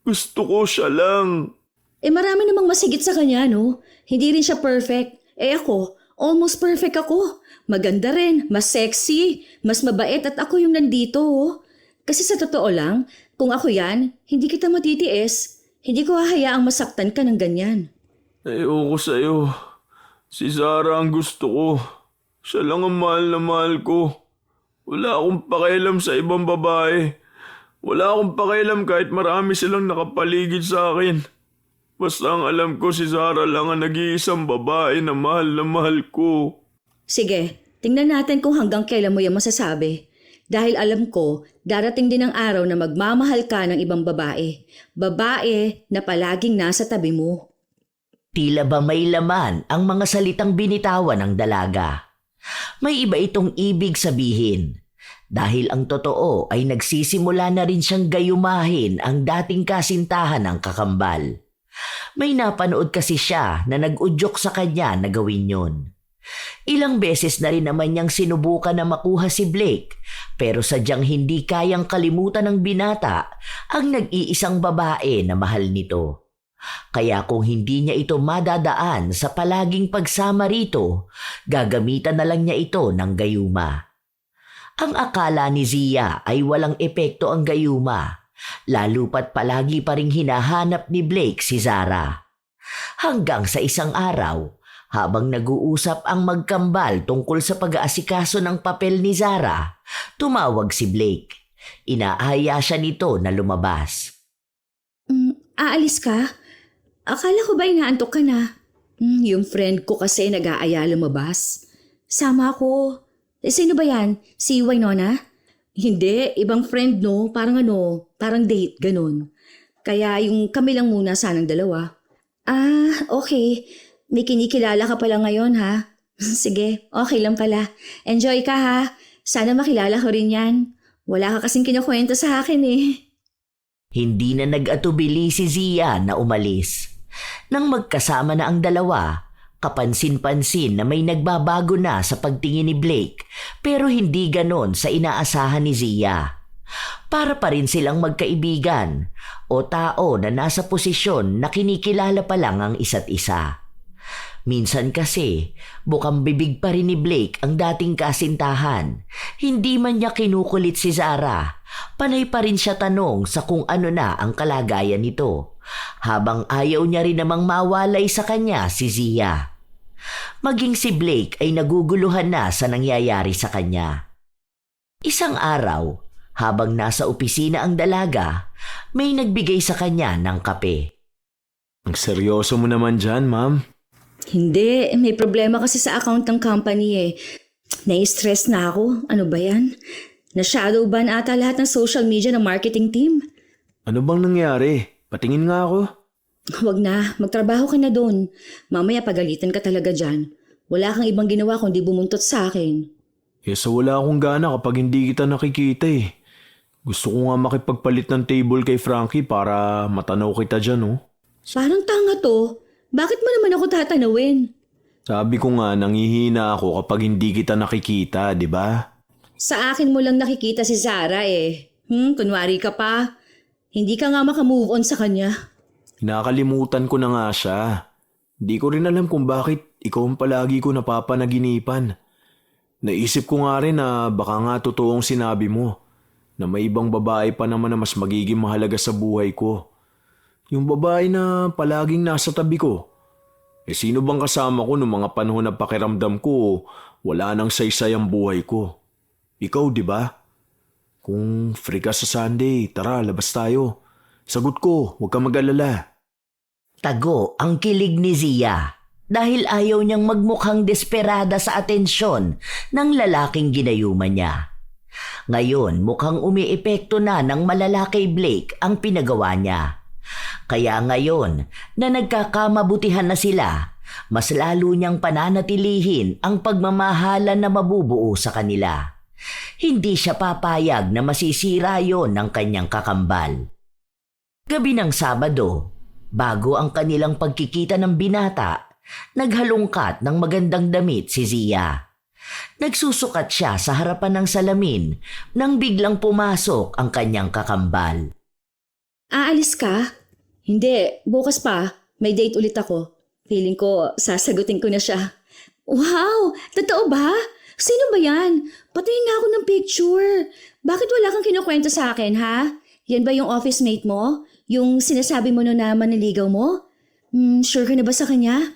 Gusto ko siya lang. Marami namang masigit sa kanya, no? Hindi rin siya perfect. Ako, almost perfect ako. Maganda rin, mas sexy, mas mabait at ako yung nandito, oh. Kasi sa totoo lang, kung ako yan, hindi kita matitiis. Hindi ko hahayaang masaktan ka ng ganyan. Ayoko sa'yo. Si Zara ang gusto ko. Siya lang ang mahal na mahal ko. Wala akong pakialam sa ibang babae. Wala akong pakialam kahit marami silang nakapaligid sa akin. Basta ang alam ko si Zara lang ang nag-iisang babae na mahal ko. Sige, tingnan natin kung hanggang kailan mo yan masasabi. Dahil alam ko, darating din ang araw na magmamahal ka ng ibang babae. Babae na palaging nasa tabi mo. Tila ba may laman ang mga salitang binitawan ng dalaga. May iba itong ibig sabihin. Dahil ang totoo ay nagsisimula na rin siyang gayumahin ang dating kasintahan ng kakambal. May napanood kasi siya na nag-udyok sa kanya na gawin yun. Ilang beses na rin naman niyang sinubukan na makuha si Blake pero sadyang hindi kayang kalimutan ng binata ang nag-iisang babae na mahal nito. Kaya kung hindi niya ito madadaan sa palaging pagsama rito, gagamitan na lang niya ito ng gayuma. Ang akala ni Zia ay walang epekto ang gayuma, lalo pat palagi pa ring hinahanap ni Blake si Zara. Hanggang sa isang araw, habang nag-uusap ang magkambal tungkol sa pag-aasikaso ng papel ni Zara, tumawag si Blake. Inaaya siya nito na lumabas. Aalis ka? Akala ko ba inaantok ka na? Yung friend ko kasi nag-aaya lumabas. Sama ako. Sino ba yan? Si Wynonna? Hindi, ibang friend no. Parang date, ganun. Kaya yung kami lang muna sanang dalawa. Okay. May kinikilala ka pala ngayon ha? Sige, okay lang pala. Enjoy ka ha. Sana makilala ko rin yan. Wala ka kasing kinukwento sa akin eh. Hindi na nag-atubili si Zia na umalis. Nang magkasama na ang dalawa, kapansin-pansin na may nagbabago na sa pagtingin ni Blake pero hindi ganon sa inaasahan ni Zia. Para pa rin silang magkaibigan o tao na nasa posisyon na kinikilala pa lang ang isa't isa. Minsan kasi, bukang bibig pa rin ni Blake ang dating kasintahan. Hindi man niya kinukulit si Zara. Panay pa rin siya tanong sa kung ano na ang kalagayan nito. Habang ayaw niya rin namang mawalay sa kanya si Zia. Maging si Blake ay naguguluhan na sa nangyayari sa kanya. Isang araw, habang nasa opisina ang dalaga, may nagbigay sa kanya ng kape. Ang seryoso mo naman dyan, ma'am. Hindi, may problema kasi sa account ng company eh. Nai-stress na ako. Ano ba yan? Na-shadow ban ata lahat ng social media ng marketing team. Ano bang nangyari? Patingin nga ako. Huwag na, magtrabaho ka na doon. Mamaya pagalitan ka talaga dyan. Wala kang ibang ginawa kundi bumuntot sa akin. So wala akong gana kapag hindi kita nakikita eh. Gusto ko nga makipagpalit ng table kay Frankie para matanaw kita dyan, oh. Parang tanga to. Bakit mo naman ako tatanawin? Sabi ko nga, nangihina ako kapag hindi kita nakikita, di ba? Sa akin mo lang nakikita si Zara eh. Kunwari ka pa. Hindi ka nga makamove on sa kanya. Nakalimutan ko na nga siya. Di ko rin alam kung bakit ikaw ang palagi ko napapanaginipan. Naisip ko nga rin na baka nga totoong sinabi mo na may ibang babae pa naman na mas magiging mahalaga sa buhay ko. Yung babae na palaging nasa tabi ko. Sino bang kasama ko noong mga panahon na pakiramdam ko wala nang saysay ang buhay ko? Ikaw, di ba? Kung free ka sa Sunday, tara, labas tayo. Sagot ko, huwag ka mag-alala. Tago ang kilig ni Zia dahil ayaw niyang magmukhang desperada sa atensyon ng lalaking ginayuman niya. Ngayon mukhang umiepekto na ng malala kay Blake ang pinagawa niya. Kaya ngayon na nagkakamabutihan na sila, mas lalo niyang pananatilihin ang pagmamahalan na mabubuo sa kanila. Hindi siya papayag na masisira yon ng kanyang kakambal. Gabi ng Sabado, bago ang kanilang pagkikita ng binata, naghalungkat ng magandang damit si Zia. Nagsusukat siya sa harapan ng salamin nang biglang pumasok ang kanyang kakambal. Aalis ka? Hindi, bukas pa. May date ulit ako. Feeling ko, sasagutin ko na siya. Wow! Totoo ba? Sino ba yan? Patayin na ako ng picture. Bakit wala kang kinukwento sa akin, ha? Yan ba yung office mate mo? Yung sinasabi mo na maniligaw mo? Sure ka na ba sa kanya?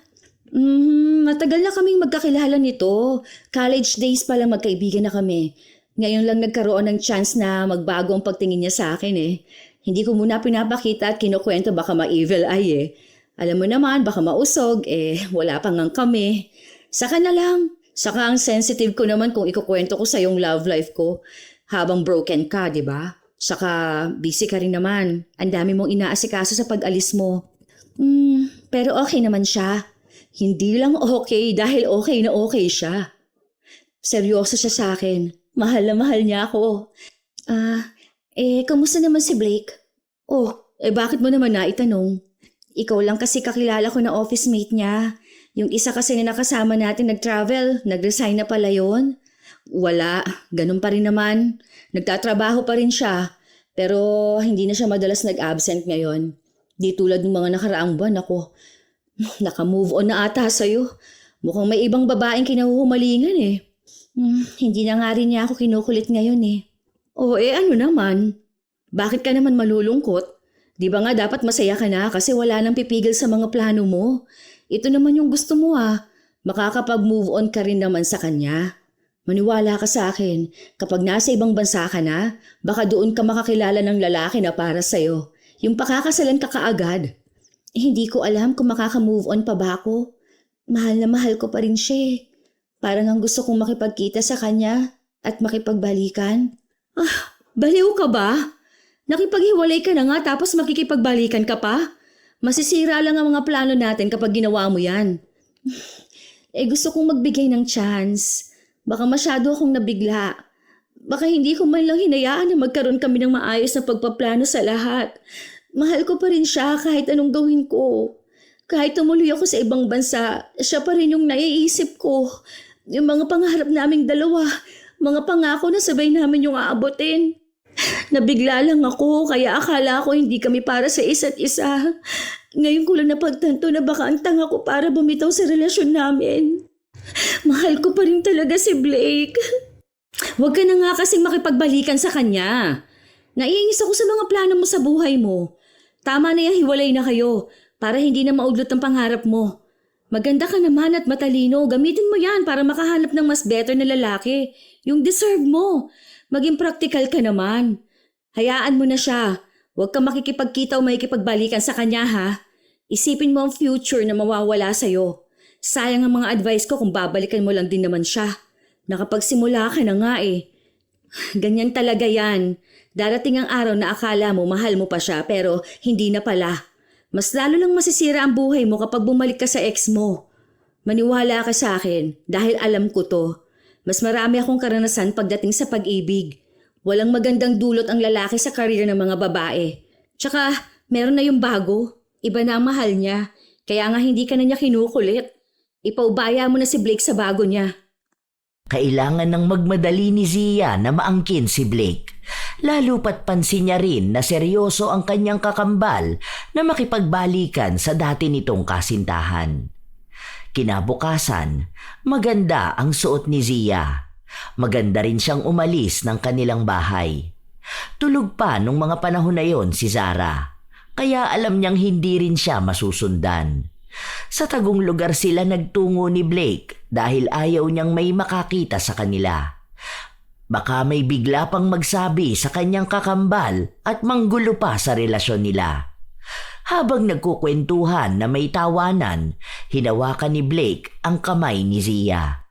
Matagal na kaming magkakilala nito. College days pa lang magkaibigan na kami. Ngayon lang nagkaroon ng chance na magbago ang pagtingin niya sa akin eh. Hindi ko muna pinapakita at kinukwento baka ma-evil eye eh. Alam mo naman, baka mausog wala pa ngang kami. Saka na lang. Saka ang sensitive ko naman kung ikukwento ko sa yung love life ko habang broken ka, di ba? Saka busy ka rin naman. Ang dami mong inaasikaso sa pag-alis mo. Pero okay naman siya. Hindi lang okay dahil okay na okay siya. Seryoso siya sa akin. Mahal na mahal niya ako. Kamusta naman si Blake? Bakit mo naman naitanong? Ikaw lang kasi kakilala ko na office mate niya. Yung isa kasi na nakasama natin nag-travel, nag-resign na pala yun. Wala, ganun pa rin naman. Nagtatrabaho pa rin siya. Pero hindi na siya madalas nag-absent ngayon. Di tulad ng mga nakaraang buwan ako. Naka-move on na ata sa'yo. Mukhang may ibang babaeng kinahuhumalingan eh. Hindi na nga rin niya ako kinukulit ngayon eh. Ano naman? Bakit ka naman malulungkot? Di ba nga dapat masaya ka na kasi wala nang pipigil sa mga plano mo? Ito naman yung gusto mo Makakapag-move on ka rin naman sa kanya. Maniwala ka sa akin, kapag nasa ibang bansa ka na, baka doon ka makakilala ng lalaki na para sa'yo. Yung pakakasalan ka kaagad. Hindi ko alam kung makaka-move on pa ba ako. Mahal na mahal ko pa rin siya. Parang ang gusto kong makipagkita sa kanya at makipagbalikan. Baliw ka ba? Nakipaghiwalay ka na nga tapos makikipagbalikan ka pa? Masisira lang ang mga plano natin kapag ginawa mo yan. Gusto kong magbigay ng chance. Baka masyado akong nabigla. Baka hindi ko man lang hinayaan na magkaroon kami ng maayos na pagpaplano sa lahat. Mahal ko pa rin siya kahit anong gawin ko. Kahit tumuloy ako sa ibang bansa, siya pa rin yung naiisip ko. Yung mga pangarap naming dalawa, mga pangako na sabay namin yung aabutin. Nabigla lang ako kaya akala ko hindi kami para sa isa't isa. Ngayon ko lang napagtanto na baka ang tanga ko para bumitaw sa relasyon namin. Mahal ko pa rin talaga si Blake. Huwag ka na nga kasing makipagbalikan sa kanya. Naiinis ako sa mga plano mo sa buhay mo. Tama na yan, hiwalay na kayo para hindi na maudlot ang pangarap mo. Maganda ka naman at matalino. Gamitin mo yan para makahanap ng mas better na lalaki. Yung deserve mo. Maging practical ka naman. Hayaan mo na siya. Huwag kang makikipagkita o makikipagbalikan sa kanya ha. Isipin mo ang future na mawawala sa'yo. Sayang ang mga advice ko kung babalikan mo lang din naman siya. Nakapagsimula ka na nga eh. Ganyan talaga yan. Darating ang araw na akala mo mahal mo pa siya pero hindi na pala. Mas lalo lang masisira ang buhay mo kapag bumalik ka sa ex mo. Maniwala ka sa akin dahil alam ko to. Mas marami akong karanasan pagdating sa pag-ibig. Walang magandang dulot ang lalaki sa karir ng mga babae. Tsaka meron na yung bago. Iba na ang mahal niya. Kaya nga hindi ka na niya kinukulit. Ipaubaya mo na si Blake sa bago niya. Kailangan ng magmadali ni Zia na maangkin si Blake. Lalo pat pansin niya rin na seryoso ang kanyang kakambal na makipagbalikan sa dati nitong kasintahan. Kinabukasan, maganda ang suot ni Zia. Maganda rin siyang umalis ng kanilang bahay. Tulog pa nung mga panahon na yon si Zara, kaya alam niyang hindi rin siya masusundan. Sa tagong lugar sila nagtungo ni Blake dahil ayaw niyang may makakita sa kanila. Baka may bigla pang magsabi sa kanyang kakambal at manggulo pa sa relasyon nila. Habang nagkukwentuhan na may tawanan, hinawakan ni Blake ang kamay ni Zia.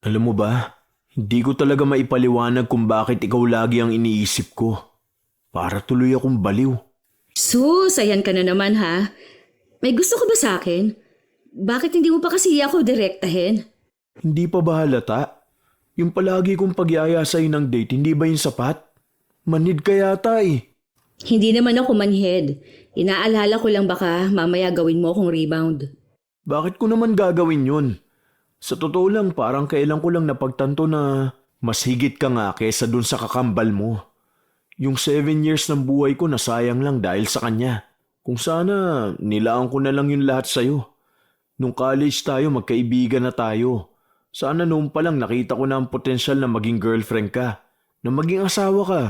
Alam mo ba, hindi ko talaga maipaliwanag kung bakit ikaw lagi ang iniisip ko. Para tuloy akong baliw. Sus, ayan ka na naman ha. May gusto ka ba sa akin? Bakit hindi mo pa kasi ako direktahin? Hindi pa ba halata? Yung palagi kong pagyaya sa'yo ng date, hindi ba yung sapat? Manhid ka yata eh. Hindi naman ako manhid. Inaalala ko lang baka mamaya gawin mo akong rebound. Bakit ko naman gagawin yun? Sa totoo lang, parang kailan ko lang napagtanto na mas higit ka nga kesa dun sa kakambal mo. Yung 7 years ng buhay ko nasayang lang dahil sa kanya. Kung sana, nilaan ko na lang yung lahat sa'yo. Nung college tayo, magkaibigan na tayo. Sana noon pa lang nakita ko na ang potensyal na maging girlfriend ka, na maging asawa ka.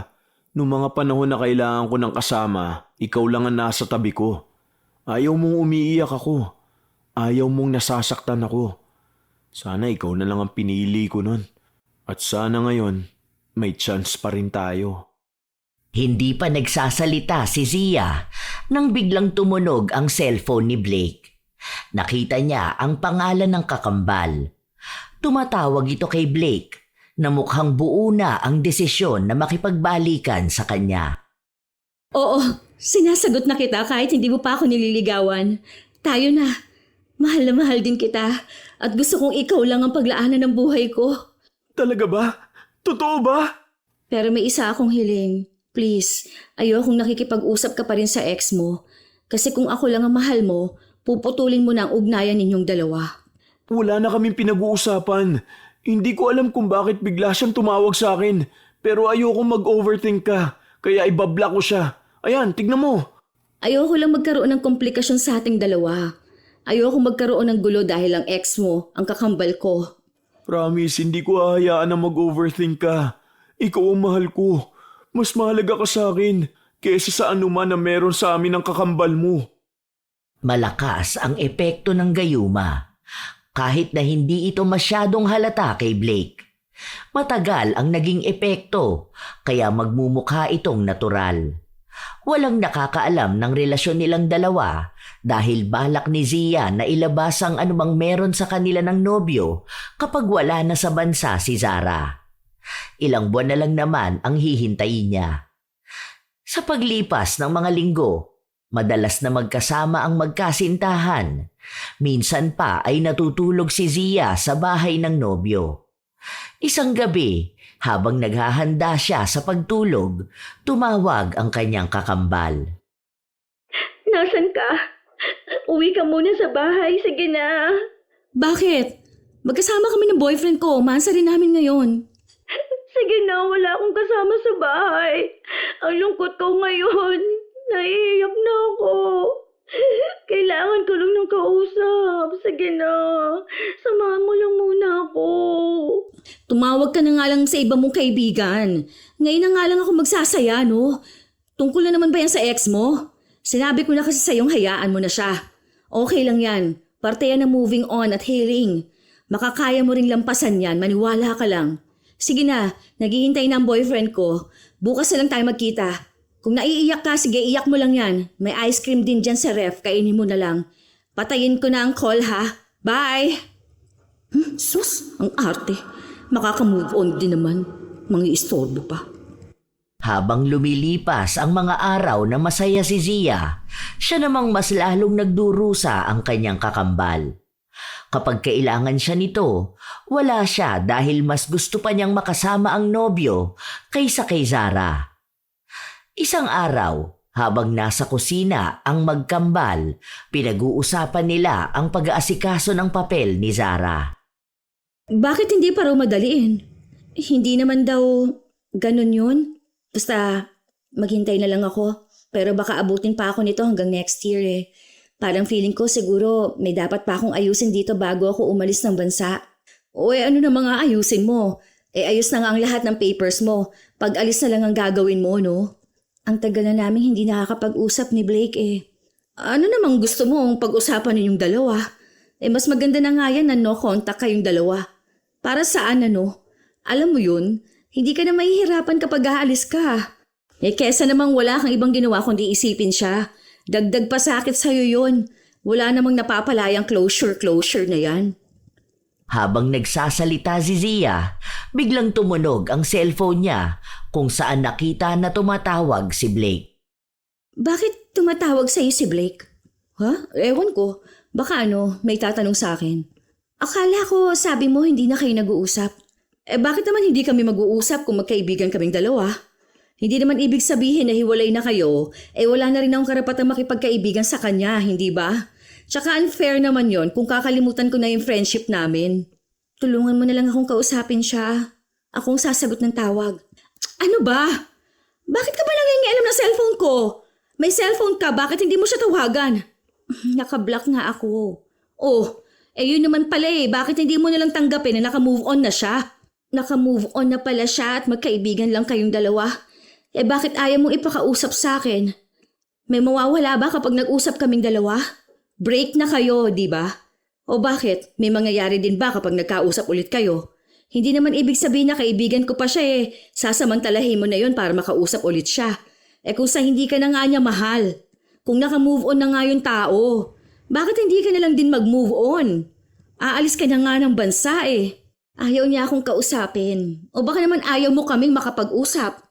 Noong mga panahon na kailangan ko ng kasama, ikaw lang ang nasa tabi ko. Ayaw mong umiiyak ako. Ayaw mong nasasaktan ako. Sana ikaw na lang ang pinili ko nun. At sana ngayon, may chance pa rin tayo. Hindi pa nagsasalita si Zia nang biglang tumunog ang cellphone ni Blake. Nakita niya ang pangalan ng kakambal. Tumatawag ito kay Blake na mukhang buo na ang desisyon na makipagbalikan sa kanya. Oo, sinasagot na kita kahit hindi mo pa ako nililigawan. Tayo na. Mahal na mahal din kita at gusto kong ikaw lang ang paglaanan ng buhay ko. Talaga ba? Totoo ba? Pero may isa akong hiling. Please, ayokong nakikipag-usap ka pa rin sa ex mo. Kasi kung ako lang ang mahal mo, puputulin mo na ang ugnayan ninyong dalawa. Wala na kaming pinag-uusapan. Hindi ko alam kung bakit bigla siyang tumawag sa akin. Pero ayoko mag-overthink ka. Kaya ibablock ko siya. Ayan, tignan mo. Ayoko lang magkaroon ng komplikasyon sa ating dalawa. Ayoko magkaroon ng gulo dahil ang ex mo, ang kakambal ko. Promise, hindi ko hahayaan na mag-overthink ka. Ikaw ang mahal ko. Mas mahalaga ka sa akin kaysa sa anuman na meron sa amin ang kakambal mo. Malakas ang epekto ng gayuma, kahit na hindi ito masyadong halata kay Blake. Matagal ang naging epekto, kaya magmumukha itong natural. Walang nakakaalam ng relasyon nilang dalawa dahil balak ni Zia na ilabas ang anumang meron sa kanila ng nobyo kapag wala na sa bansa si Zara. Ilang buwan na lang naman ang hihintayin niya. Sa paglipas ng mga linggo, madalas na magkasama ang magkasintahan. Minsan pa ay natutulog si Zia sa bahay ng nobyo. Isang gabi, habang naghahanda siya sa pagtulog, tumawag ang kanyang kakambal. Nasaan ka? Uwi ka muna sa bahay, sige na. Bakit? Magkasama kami ng boyfriend ko, mansa rin namin ngayon. Sige na, wala akong kasama sa bahay. Ang lungkot ko ngayon. Naiiyak na ako. Kailangan ko lang ng kausap. Sige na, samahan mo lang muna ako. Tumawag ka na nga lang sa iba mong kaibigan. Ngayon na nga lang ako magsasaya, no? Tungkol na naman ba yan sa ex mo? Sinabi ko na kasi sa'yong hayaan mo na siya. Okay lang yan. Parte yan ng moving on at healing. Makakaya mo ring lampasan yan, maniwala ka lang. Sige na, naghihintay na ang boyfriend ko. Bukas na lang tayo magkita. Kung naiiyak ka, sige iyak mo lang yan. May ice cream din dyan sa ref, kainin mo na lang. Patayin ko na ang call ha. Bye! Sus, ang arte. Makaka-move on din naman. Mga istorbo pa. Habang lumilipas ang mga araw na masaya si Zia, siya namang mas lalong nagdurusa ang kanyang kakambal. Kapag kailangan siya nito, wala siya dahil mas gusto pa niyang makasama ang nobyo kaysa kay Zara. Isang araw, habang nasa kusina ang magkambal, pinag-uusapan nila ang pag-aasikaso ng papel ni Zara. Bakit hindi pa raw madaliin? Hindi naman daw ganun yun. Basta maghintay na lang ako. Pero baka abutin pa ako nito hanggang next year eh. Parang feeling ko siguro may dapat pa akong ayusin dito bago ako umalis ng bansa. O ano na mga ayusin mo? Ayos na nga ang lahat ng papers mo. Pag-alis na lang ang gagawin mo, no? Ang tagal na namin hindi nakakapag-usap ni Blake eh. Ano namang gusto mong pag-usapan ninyong dalawa? Mas maganda na nga yan na no contact kayong dalawa. Para saan ano? Alam mo yun, hindi ka na mahihirapan kapag aalis ka. Kesa namang wala kang ibang ginawa kundi isipin siya. Dagdag pa sakit sa'yo yun. Wala namang napapalayang closure na yan. Habang nagsasalita si Zia, biglang tumunog ang cellphone niya kung saan nakita na tumatawag si Blake. Bakit tumatawag sa'yo si Blake? Ha? Ewan ko. Baka may tatanong sa akin. Akala ko sabi mo hindi na kayo nag-uusap. Bakit naman hindi kami mag-uusap kung magkaibigan kaming dalawa? Hindi naman ibig sabihin na hiwalay na kayo, wala na rin akong karapatang makipagkaibigan sa kanya, hindi ba? Tsaka unfair naman yon kung kakalimutan ko na yung friendship namin. Tulungan mo na lang akong kausapin siya. Akong sasagot ng tawag. Ano ba? Bakit ka ba nangingialam ng cellphone ko? May cellphone ka, bakit hindi mo siya tawagan? Naka-block nga ako. Yun naman pala bakit hindi mo nalang tanggapin na naka-move on na siya? Naka-move on na pala siya at magkaibigan lang kayong dalawa. Bakit ayaw mong ipakausap sa akin? May mawawala ba kapag nag-usap kaming dalawa? Break na kayo, di ba? O bakit? May mangyayari din ba kapag nagkausap ulit kayo? Hindi naman ibig sabihin na kaibigan ko pa siya sasamantalahin mo na yon para makausap ulit siya. Kung sa hindi ka na nga niya mahal. Kung naka-move on na nga yung tao, bakit hindi ka na lang din mag-move on? Aalis ka na nga ng bansa Ayaw niya akong kausapin. O baka naman ayaw mo kaming makapag-usap.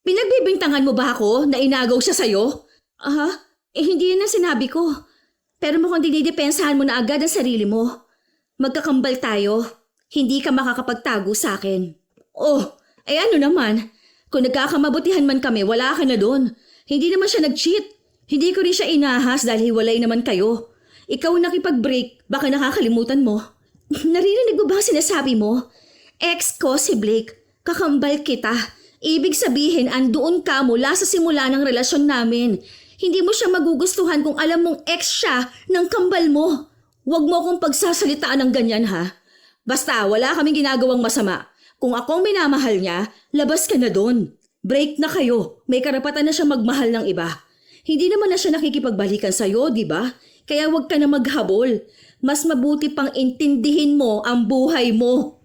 Pinagbibintangan mo ba ako na inagaw siya sa'yo? Hindi yan ang sinabi ko. Pero mukhang dinidepensahan mo na agad ang sarili mo. Magkakambal tayo. Hindi ka makakapagtago sa akin. Ano naman? Kung nagkakamabutihan man kami, wala ka na doon. Hindi naman siya nag-cheat. Hindi ko rin siya inahas dahil hiwalay naman kayo. Ikaw nakipag-break, baka nakakalimutan mo. Naririnig mo ba ang sinasabi mo? Ex ko si Blake, kakambal kita. Ibig sabihin, andoon ka mula sa simula ng relasyon namin. Hindi mo siya magugustuhan kung alam mong ex siya ng kambal mo. Huwag mo akong pagsasalitaan ng ganyan ha. Basta wala kaming ginagawang masama. Kung akong minamahal niya, labas ka na doon. Break na kayo. May karapatan na siya magmahal ng iba. Hindi naman na siya nakikipagbalikan sa'yo, di ba? Kaya huwag ka na maghabol. Mas mabuti pang intindihin mo ang buhay mo.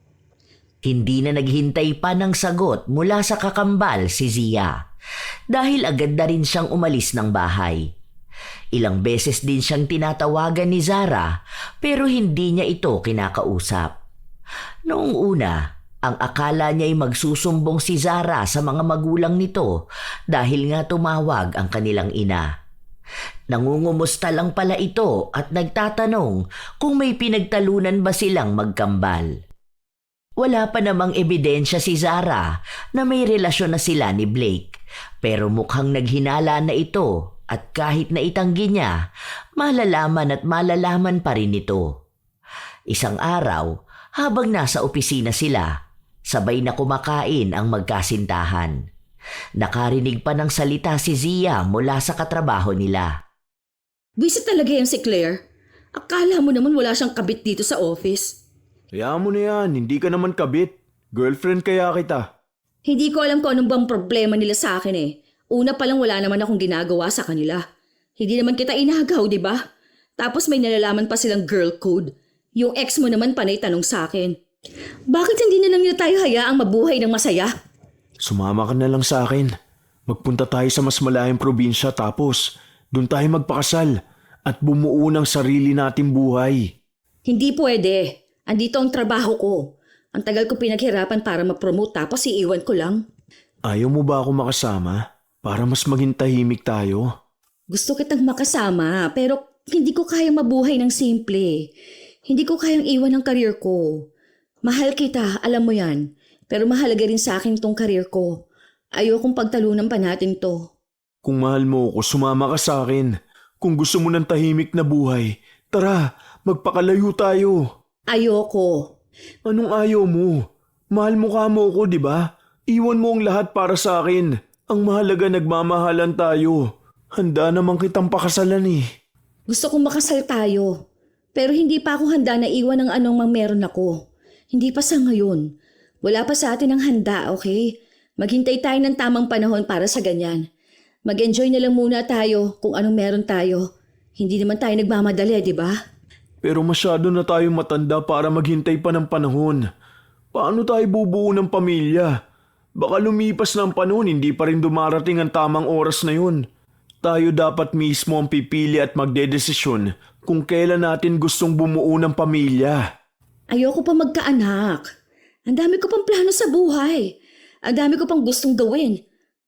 Hindi na naghintay pa ng sagot mula sa kakambal si Zia dahil agad na rin siyang umalis ng bahay. Ilang beses din siyang tinatawagan ni Zara pero hindi niya ito kinakausap. Noong una, ang akala niya ay magsusumbong si Zara sa mga magulang nito dahil nga tumawag ang kanilang ina. Nangungumusta lang pala ito at nagtatanong kung may pinagtalunan ba silang magkambal. Wala pa namang ebidensya si Zara na may relasyon na sila ni Blake pero mukhang naghinala na ito at kahit na itanggi niya, malalaman at malalaman pa rin ito. Isang araw, habang nasa opisina sila, Sabay na kumakain ang magkasintahan. Nakarinig pa ng salita si Zia mula sa katrabaho nila. Visit talaga yan si Claire. Akala mo naman wala siyang kabit dito sa office. Kaya mo na yan, hindi ka naman kabit. Girlfriend kaya kita. Hindi ko alam kung anong bang problema nila sa akin eh. Una pa lang wala naman akong ginagawa sa kanila. Hindi naman kita inagaw, di ba? Tapos may nalalaman pa silang girl code. Yung ex mo naman panay tanong sa akin. Bakit hindi na lang nila tayo hayaang mabuhay ng masaya? Sumama ka na lang sa akin. Magpunta tayo sa mas malayang probinsya tapos doon tayo magpakasal at bumuo ng sarili nating buhay. Hindi pwede. Andito ang trabaho ko. Ang tagal ko pinaghirapan para ma-promote tapos iiwan ko lang. Ayaw mo ba ako makasama para mas maging tahimik tayo? Gusto kitang makasama pero hindi ko kayang mabuhay ng simple. Hindi ko kayang iwan ang karir ko. Mahal kita, alam mo yan. Pero mahalaga rin sa akin tong karir ko. Ayokong pagtalunan pa natin to. Kung mahal mo ako, sumama ka sa akin. Kung gusto mo ng tahimik na buhay, tara, magpakalayo tayo. Ayoko. Anong ayaw mo? Mahal mo ka mo ako, di ba? Iwan mo ang lahat para sa akin. Ang mahalaga nagmamahalan tayo. Handa naman kitang pakasalan eh. Gusto kong makasal tayo. Pero hindi pa ako handa na iwan ng anong mang meron ako. Hindi pa sa ngayon. Wala pa sa atin ang handa, okay? Maghintay tayo ng tamang panahon para sa ganyan. Mag-enjoy na lang muna tayo kung anong meron tayo. Hindi naman tayo nagmamadali, di ba? Pero masyado na tayo matanda para maghintay pa ng panahon. Paano tayo bubuo ng pamilya? Baka lumipas ng panahon, hindi pa rin dumarating ang tamang oras na yun. Tayo dapat mismo ang pipili at magdedesisyon kung kailan natin gustong bumuo ng pamilya. Ayoko pa magkaanak. Ang dami ko pang plano sa buhay. Ang dami ko pang gustong gawin.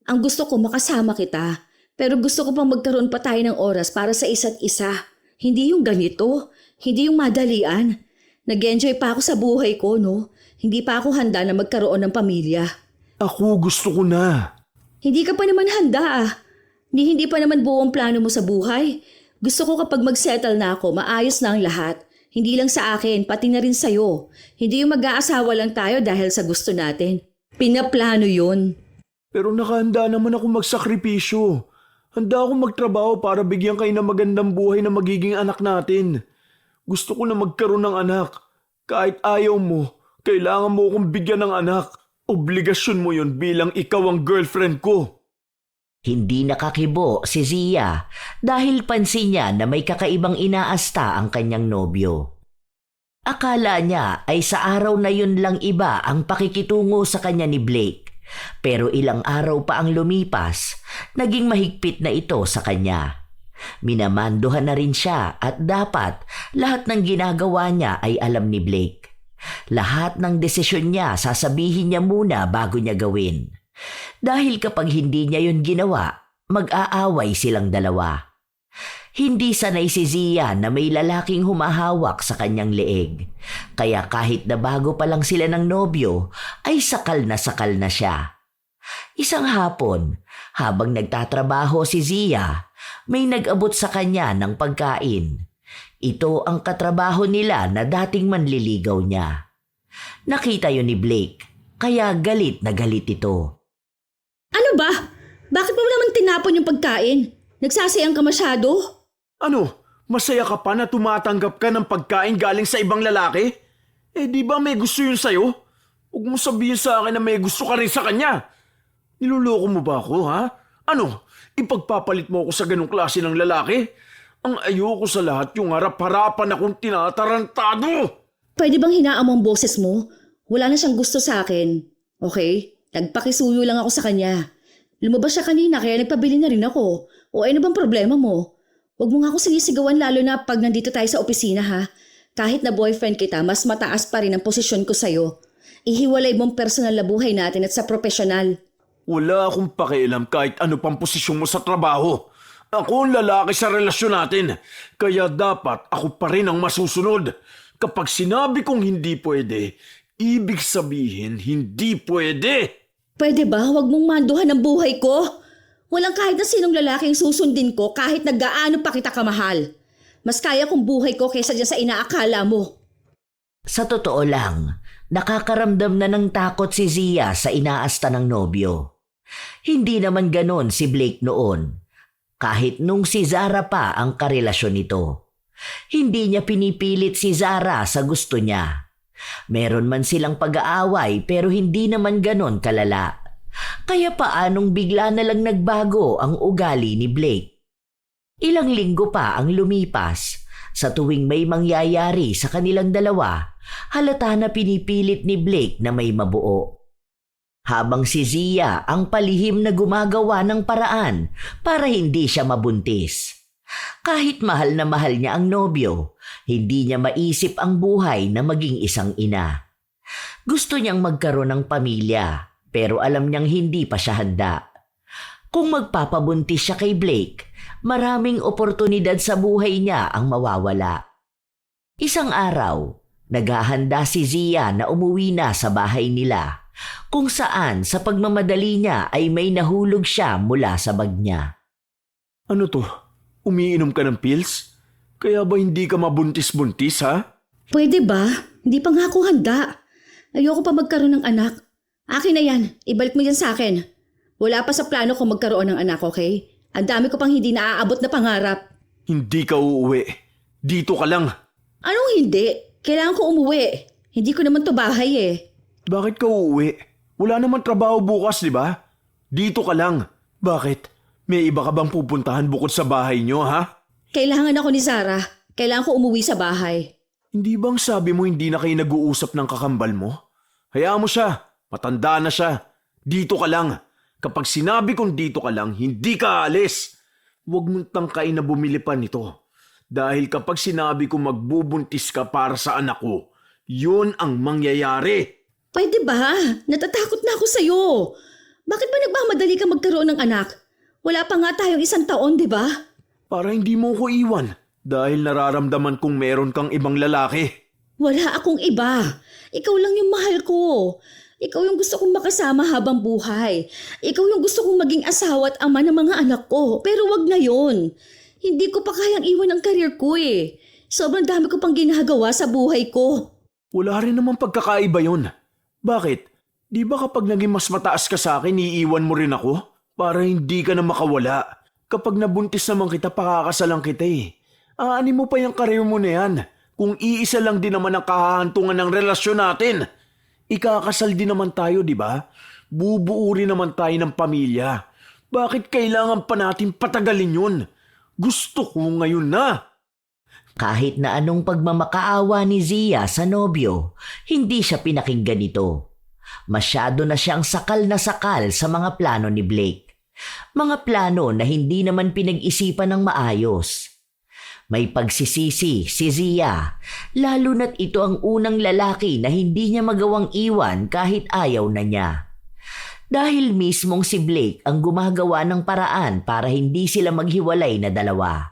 Ang gusto ko makasama kita. Pero gusto ko pang magkaroon pa tayo ng oras para sa isa't isa. Hindi yung ganito. Hindi yung madalian. Nag-enjoy pa ako sa buhay ko, no? Hindi pa ako handa na magkaroon ng pamilya. Ako gusto ko na. Hindi ka pa naman handa ah. Hindi pa naman buo ang plano mo sa buhay. Gusto ko kapag mag-settle na ako, maayos na ang lahat. Hindi lang sa akin, pati na rin sa'yo. Hindi yung mag-aasawa lang tayo dahil sa gusto natin. Pinaplano yun. Pero nakahanda naman ako magsakripisyo. Handa akong magtrabaho para bigyan kayo ng magandang buhay na magiging anak natin. Gusto ko na magkaroon ng anak. Kahit ayaw mo, kailangan mo akong bigyan ng anak. Obligasyon mo yun bilang ikaw ang girlfriend ko. Hindi nakakibo si Zia dahil pansin niya na may kakaibang inaasta ang kanyang nobyo. Akala niya ay sa araw na yun lang iba ang pakikitungo sa kanya ni Blake. Pero ilang araw pa ang lumipas, naging mahigpit na ito sa kanya. Minamandohan na rin siya at dapat lahat ng ginagawa niya ay alam ni Blake. Lahat ng desisyon niya sasabihin niya muna bago niya gawin. Dahil kapag hindi niya yun ginawa, mag-aaway silang dalawa. Hindi sanay si Zia na may lalaking humahawak sa kanyang leeg. Kaya kahit na bago pa lang sila ng nobyo, ay sakal na siya. Isang hapon, habang nagtatrabaho si Zia, may nag-abot sa kanya ng pagkain. Ito ang katrabaho nila na dating manliligaw niya. Nakita yun ni Blake, kaya galit na galit ito. Ano ba? Bakit mo naman tinapon yung pagkain? Nagsasayang ka masyado? Ano? Masaya ka pa na tumatanggap ka ng pagkain galing sa ibang lalaki? Eh di ba may gusto yun sa'yo? Huwag mo sabihin sa akin na may gusto ka rin sa kanya. Niloloko mo ba ako, ha? Ano? Ipagpapalit mo ako sa ganong klase ng lalaki? Ang ayoko sa lahat yung harap-harapan akong tinatarantado. Pwede bang hinaan mo ang boses mo? Wala na siyang gusto sa akin. Okay? Nagpakisuyo lang ako sa kanya. Lumabas siya kanina kaya nagpabili na rin ako. O ano bang problema mo? Huwag mo nga ako sinisigawan lalo na pag nandito tayo sa opisina ha. Kahit na boyfriend kita, mas mataas pa rin ang posisyon ko sa'yo. Ihiwalay mong personal na buhay natin at sa profesional. Wala akong pakialam kahit ano pang posisyon mo sa trabaho. Ako ang lalaki sa relasyon natin. Kaya dapat ako pa rin ang masusunod. Kapag sinabi kong hindi pwede, ibig sabihin hindi pwede. Pwede ba huwag mong manduhan ang buhay ko? Walang kahit na sinong lalaking susundin ko kahit na gaano pa kita kamahal. Mas kaya kong buhay ko kaysa dyan sa inaakala mo. Sa totoo lang, nakakaramdam na ng takot si Zia sa inaasta ng nobyo. Hindi naman ganon si Blake noon, kahit nung si Zara pa ang karelasyon nito. Hindi niya pinipilit si Zara sa gusto niya. Meron man silang pag-aaway pero hindi naman ganon kalala. Kaya paanong bigla na lang nagbago ang ugali ni Blake? Ilang linggo pa ang lumipas. Sa tuwing may mangyayari sa kanilang dalawa, halata na pinipilit ni Blake na may mabuo. Habang si Zia ang palihim na gumagawa ng paraan para hindi siya mabuntis. Kahit mahal na mahal niya ang nobyo, hindi niya maisip ang buhay na maging isang ina. Gusto niyang magkaroon ng pamilya, pero alam niyang hindi pa siya handa. Kung magpapabuntis siya kay Blake, maraming oportunidad sa buhay niya ang mawawala. Isang araw, naghahanda si Zia na umuwi na sa bahay nila, kung saan sa pagmamadali niya ay may nahulog siya mula sa bag niya. Ano to? Umiinom ka ng pills? Kaya ba hindi ka mabuntis-buntis, ha? Pwede ba? Hindi pa nga ako handa. Ayoko pa magkaroon ng anak. Akin na yan. Ibalik mo yan sa akin. Wala pa sa plano ko magkaroon ng anak, okay? Ang dami ko pang hindi naaabot na pangarap. Hindi ka uuwi. Dito ka lang. Anong hindi? Kailangan ko umuwi. Hindi ko naman to bahay eh. Bakit ka uuwi? Wala naman trabaho bukas, di ba? Dito ka lang. Bakit? May iba ka bang pupuntahan bukod sa bahay nyo, ha? Kailangan ako ni Zara. Kailangan ko umuwi sa bahay. Hindi bang sabi mo hindi na kayo nag-uusap ng kakambal mo? Hayaan mo siya. Matanda na siya. Dito ka lang. Kapag sinabi kong dito ka lang, hindi ka aalis. Huwag mong tangkain na bumili pa nito. Dahil kapag sinabi kong magbubuntis ka para sa anak ko, yun ang mangyayari. Pwede ba? Natatakot na ako sa'yo. Bakit ba nagmamadali ka magkaroon ng anak? Wala pa nga tayong 1 taon, di ba? Para hindi mo ko iwan. Dahil nararamdaman kong meron kang ibang lalaki. Wala akong iba. Ikaw lang yung mahal ko. Ikaw yung gusto kong makasama habang buhay. Ikaw yung gusto kong maging asawa at ama ng mga anak ko. Pero wag na yun. Hindi ko pa kayang iwan ang karir ko eh. Sobrang dami ko pang ginagawa sa buhay ko. Wala rin naman pagkakaiba yun. Bakit? Di ba kapag naging mas mataas ka sa akin, iiwan mo rin ako? Para hindi ka na makawala. Kapag nabuntis naman kita, pakakasalan kita eh. Aanin mo pa yung karir mo na yan. Kung iisa lang din naman ang kahahantungan ng relasyon natin. Ikakasal din naman tayo, di ba? Bubuo rin naman tayo ng pamilya. Bakit kailangan pa natin patagalin yun? Gusto ko ngayon na. Kahit na anong pagmamakaawa ni Zia sa nobyo, hindi siya pinakinggan nito. Masyado na siyang sakal na sakal sa mga plano ni Blake. Mga plano na hindi naman pinag-isipan ng maayos. May pagsisisi si Zia, lalo na't ito ang unang lalaki na hindi niya magawang iwan kahit ayaw na niya. Dahil mismong si Blake ang gumagawa ng paraan para hindi sila maghiwalay na dalawa.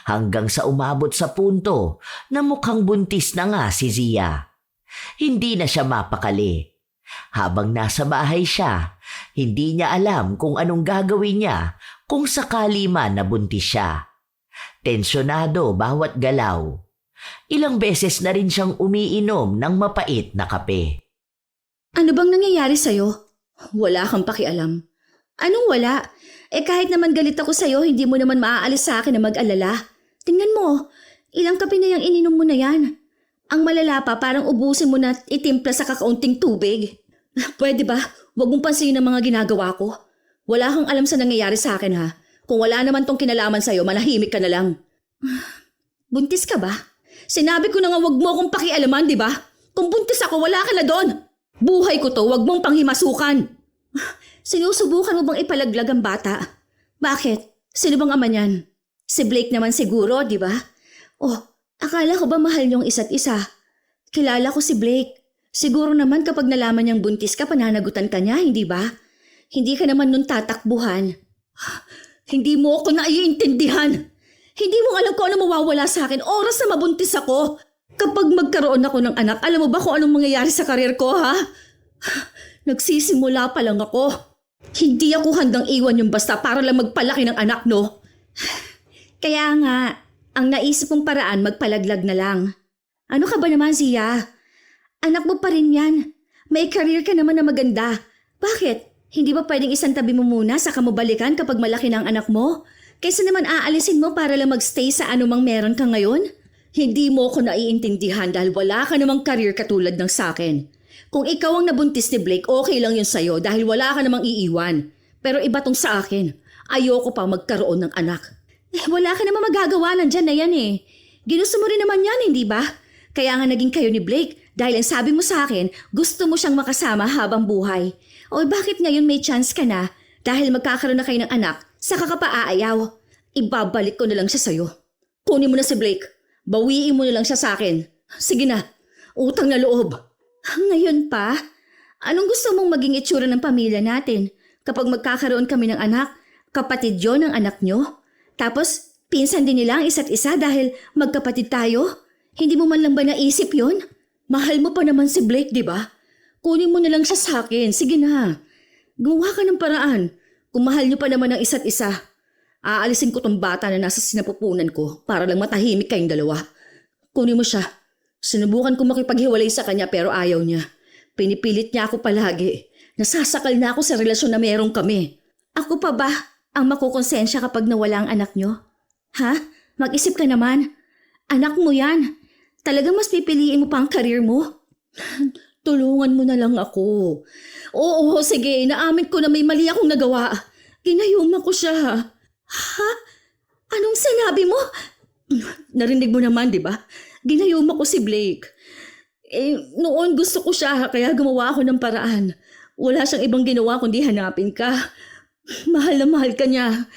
Hanggang sa umabot sa punto na mukhang buntis na nga si Zia. Hindi na siya mapakali. Habang nasa bahay siya, hindi niya alam kung anong gagawin niya kung sakali man nabuntis siya. Tensyonado bawat galaw. Ilang beses na rin siyang umiinom ng mapait na kape. Ano bang nangyayari sa'yo? Wala kang pakialam. Anong wala? Kahit naman galit ako sa'yo, hindi mo naman maaalis sa akin na mag-alala. Tingnan mo, ilang kape na yung ininom mo na yan. Ang malala pa, parang ubusin mo na itimpla sa kakaunting tubig. Pwede ba? Huwag mong pansinin ang mga ginagawa ko. Wala kang alam sa nangyayari sa akin ha. Kung wala naman tong kinalaman sa'yo, manahimik ka na lang. Buntis ka ba? Sinabi ko na nga wag mo akong pakialaman, di ba? Kung buntis ako, wala ka na doon. Buhay ko to, wag mong panghimasukan. Sinusubukan mo bang ipalaglag ang bata? Bakit? Sino bang ama niyan? Si Blake naman siguro, di ba? Oh, akala ko ba mahal niyong isa't isa? Kilala ko si Blake. Siguro naman kapag nalaman niyang buntis ka, pananagutan ka niya, hindi ba? Hindi ka naman nun tatakbuhan. Hindi mo ako naiintindihan. Hindi mo alam kung ano mawawala sa akin oras na mabuntis ako. Kapag magkaroon ako ng anak, alam mo ba kung anong mangyayari sa karir ko, ha? Nagsisimula pa lang ako. Hindi ako handang iwan yung basta para lang magpalaki ng anak, no? Kaya nga, ang naisip kong paraan magpalaglag na lang. Ano ka ba naman, Zia? Anak mo pa rin yan. May career ka naman na maganda. Bakit? Hindi ba pwedeng isang tabi mo muna saka mo balikan kapag malaki na ang anak mo? Kaysa naman aalisin mo para lang magstay sa anumang meron ka ngayon? Hindi mo ko naiintindihan dahil wala ka namang career katulad ng sakin. Kung ikaw ang nabuntis ni Blake, okay lang yun sa'yo dahil wala ka namang iiwan. Pero iba tong sa akin. Ayoko pa magkaroon ng anak. Wala ka namang magagawa, nandyan na yan eh. Ginusto mo rin naman yan, hindi ba? Kaya nga naging kayo ni Blake dahil ang sabi mo sa akin, gusto mo siyang makasama habang buhay. O bakit ngayon may chance ka na dahil magkakaroon na kayo ng anak, saka ka pa aayaw? Ibabalik ko na lang siya sa'yo. Kunin mo na si Blake. Bawiin mo na lang siya sa akin. Sige na, utang na loob. Ngayon pa? Anong gusto mong maging itsura ng pamilya natin? Kapag magkakaroon kami ng anak, kapatid yon ng anak nyo? Tapos, pinsan din nila ang isa't isa dahil magkapatid tayo? Hindi mo man lang ba naisip yon? Mahal mo pa naman si Blake, di ba? Kunin mo na lang siya sa akin. Sige na. Gumawa ka ng paraan. Kung mahal niyo pa naman ang isa't isa, aalisin ko tong bata na nasa sinapupunan ko para lang matahimik kayong dalawa. Kunin mo siya. Sinubukan ko makipaghiwalay sa kanya pero ayaw niya. Pinipilit niya ako palagi. Nasasakal na ako sa relasyon na meron kami. Ako pa ba ang makukonsensya kapag nawala ang anak niyo? Ha? Mag-isip ka naman. Anak mo yan. Talagang mas pipiliin mo pa ang karir mo? Tulungan mo na lang ako. Oo, sige. Naamin ko na may mali akong nagawa. Ginayuma ko siya. Ha? Anong sinabi mo? Narinig mo naman, di ba? Ginayuma ko si Blake. Noon gusto ko siya kaya gumawa ako ng paraan. Wala siyang ibang ginawa kundi hanapin ka. Mahal na mahal ka niya.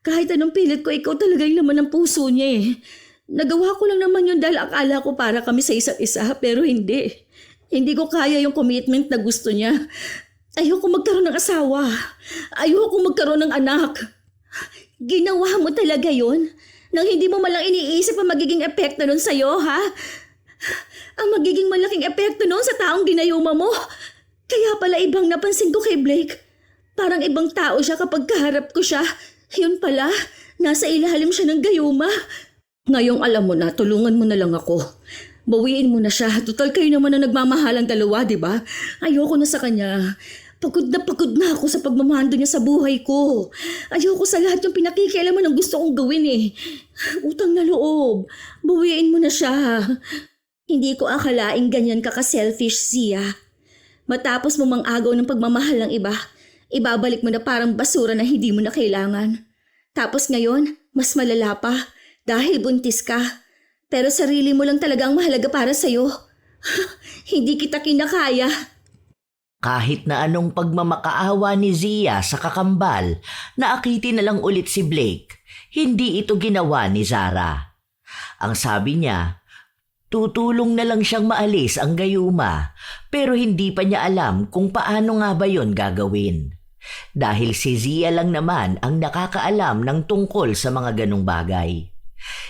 Kahit anong pilit ko, ikaw talaga yung laman ng puso niya eh. Nagawa ko lang naman yun dahil akala ko para kami sa isa't isa pero hindi. Hindi ko kaya yung commitment na gusto niya. Ayoko magkaroon ng asawa. Ayoko magkaroon ng anak. Ginawa mo talaga yun? Nang hindi mo malang iniisip ang magiging epekto nun sa'yo, ha? Ang magiging malaking epekto nun sa taong ginayuma mo. Kaya pala ibang napansin ko kay Blake. Parang ibang tao siya kapag kaharap ko siya. Yun pala, nasa ilalim siya ng gayuma. Ngayong alam mo na, tulungan mo na lang ako. Bawiin mo na siya. Total kayo naman na nagmamahalang dalawa, di ba? Ayoko na sa kanya. Pagod na ako sa pagmamando niya sa buhay ko. Ayoko sa lahat yung pinakikialaman ng gusto kong gawin eh. Utang na loob. Bawiin mo na siya. Hindi ko akalaing ganyan ka ka-selfish, Zia. Matapos mo mang-agaw ng pagmamahal ng iba, ibabalik mo na parang basura na hindi mo na kailangan. Tapos ngayon, mas malala pa dahil buntis ka. Pero sarili mo lang talaga ang mahalaga para sa'yo. Hindi kita kinakaya. Kahit na anong pagmamakaawa ni Zia sa kakambal, naakitin na lang ulit si Blake, hindi ito ginawa ni Zara. Ang sabi niya, tutulong na lang siyang maalis ang gayuma, pero hindi pa niya alam kung paano nga ba yon gagawin. Dahil si Zia lang naman ang nakakaalam ng tungkol sa mga ganong bagay.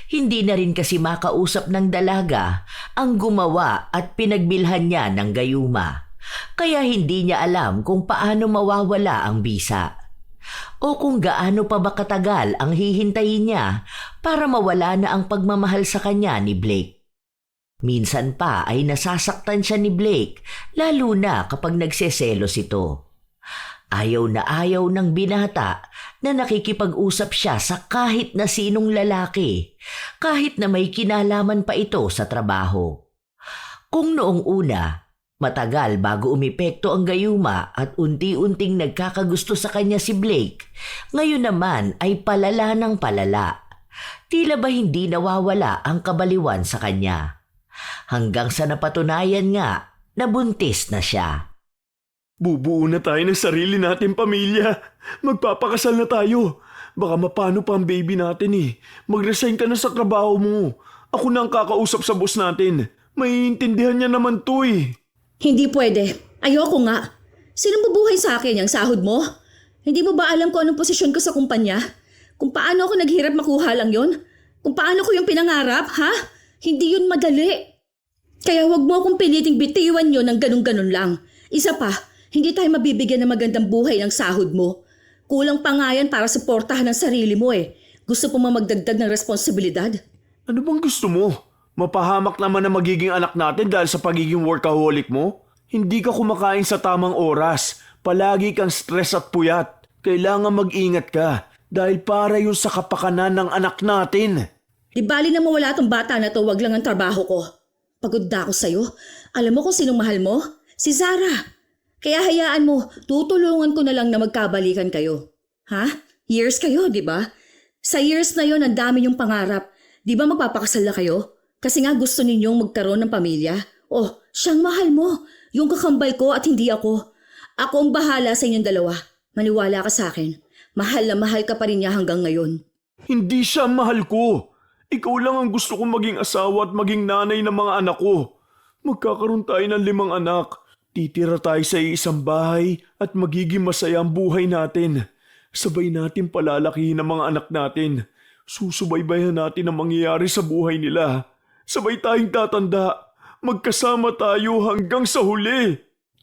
Hindi na rin kasi makausap ng dalaga ang gumawa at pinagbilhan niya ng gayuma. Kaya hindi niya alam kung paano mawawala ang bisa. O kung gaano pa ba katagal ang hihintayin niya para mawala na ang pagmamahal sa kanya ni Blake. Minsan pa ay nasasaktan siya ni Blake, lalo na kapag nagseselos ito. Ayaw na ayaw ng binata na nakikipag-usap siya sa kahit na sinong lalaki, kahit na may kinalaman pa ito sa trabaho. Kung noong una, matagal bago umepekto ang gayuma at unti-unting nagkakagusto sa kanya si Blake, ngayon naman ay palala ng palala. Tila ba hindi nawawala ang kabaliwan sa kanya. Hanggang sa napatunayan nga na buntis na siya. Bubuo na tayo ng sarili nating pamilya. Magpapakasal na tayo. Baka mapano pa ang baby natin eh. Mag-resign ka na sa trabaho mo. Ako na ang kakausap sa boss natin. Maiintindihan niya naman to eh. Hindi pwede. Ayoko nga. Sinong bubuhay sa akin yung sahod mo? Hindi mo ba alam kung anong posisyon ko sa kumpanya? Kung paano ako naghirap makuha lang yon? Kung paano ko yung pinangarap, ha? Hindi yun madali. Kaya wag mo akong piliting bitiwan yun ng ganun-ganun lang. Isa pa, hindi tayo mabibigyan ng magandang buhay ng sahod mo. Kulang pa nga yan para suportahan ang sarili mo eh. Gusto po magdagdag ng responsibilidad? Ano bang gusto mo? Mapahamak naman na magiging anak natin dahil sa pagiging workaholic mo. Hindi ka kumakain sa tamang oras. Palagi kang stress at puyat. Kailangan mag-ingat ka dahil para yun sa kapakanan ng anak natin. Di bali na mawala tong bata na to, wag lang ang trabaho ko. Pagod na ako sa'yo. Alam mo kung sinong mahal mo? Si Zara. Kaya hayaan mo, tutulungan ko na lang na magkabalikan kayo. Ha? Years kayo, di ba? Sa years na yon, ang dami yung pangarap. Di ba magpapakasal na kayo? Kasi nga gusto ninyong magkaroon ng pamilya. Oh, siyang mahal mo. Yung kakambal ko at hindi ako. Ako ang bahala sa inyong dalawa. Maniwala ka sa akin. Mahal na mahal ka pa rin niya hanggang ngayon. Hindi siya mahal ko. Ikaw lang ang gusto kong maging asawa at maging nanay ng mga anak ko. Magkakaroon tayo ng 5 anak. Titira tayo sa isang bahay at magiging masaya ang buhay natin. Sabay natin palalakihin ang mga anak natin. Susubaybayan natin ang mangyayari sa buhay nila. Sabay tayong tatanda. Magkasama tayo hanggang sa huli.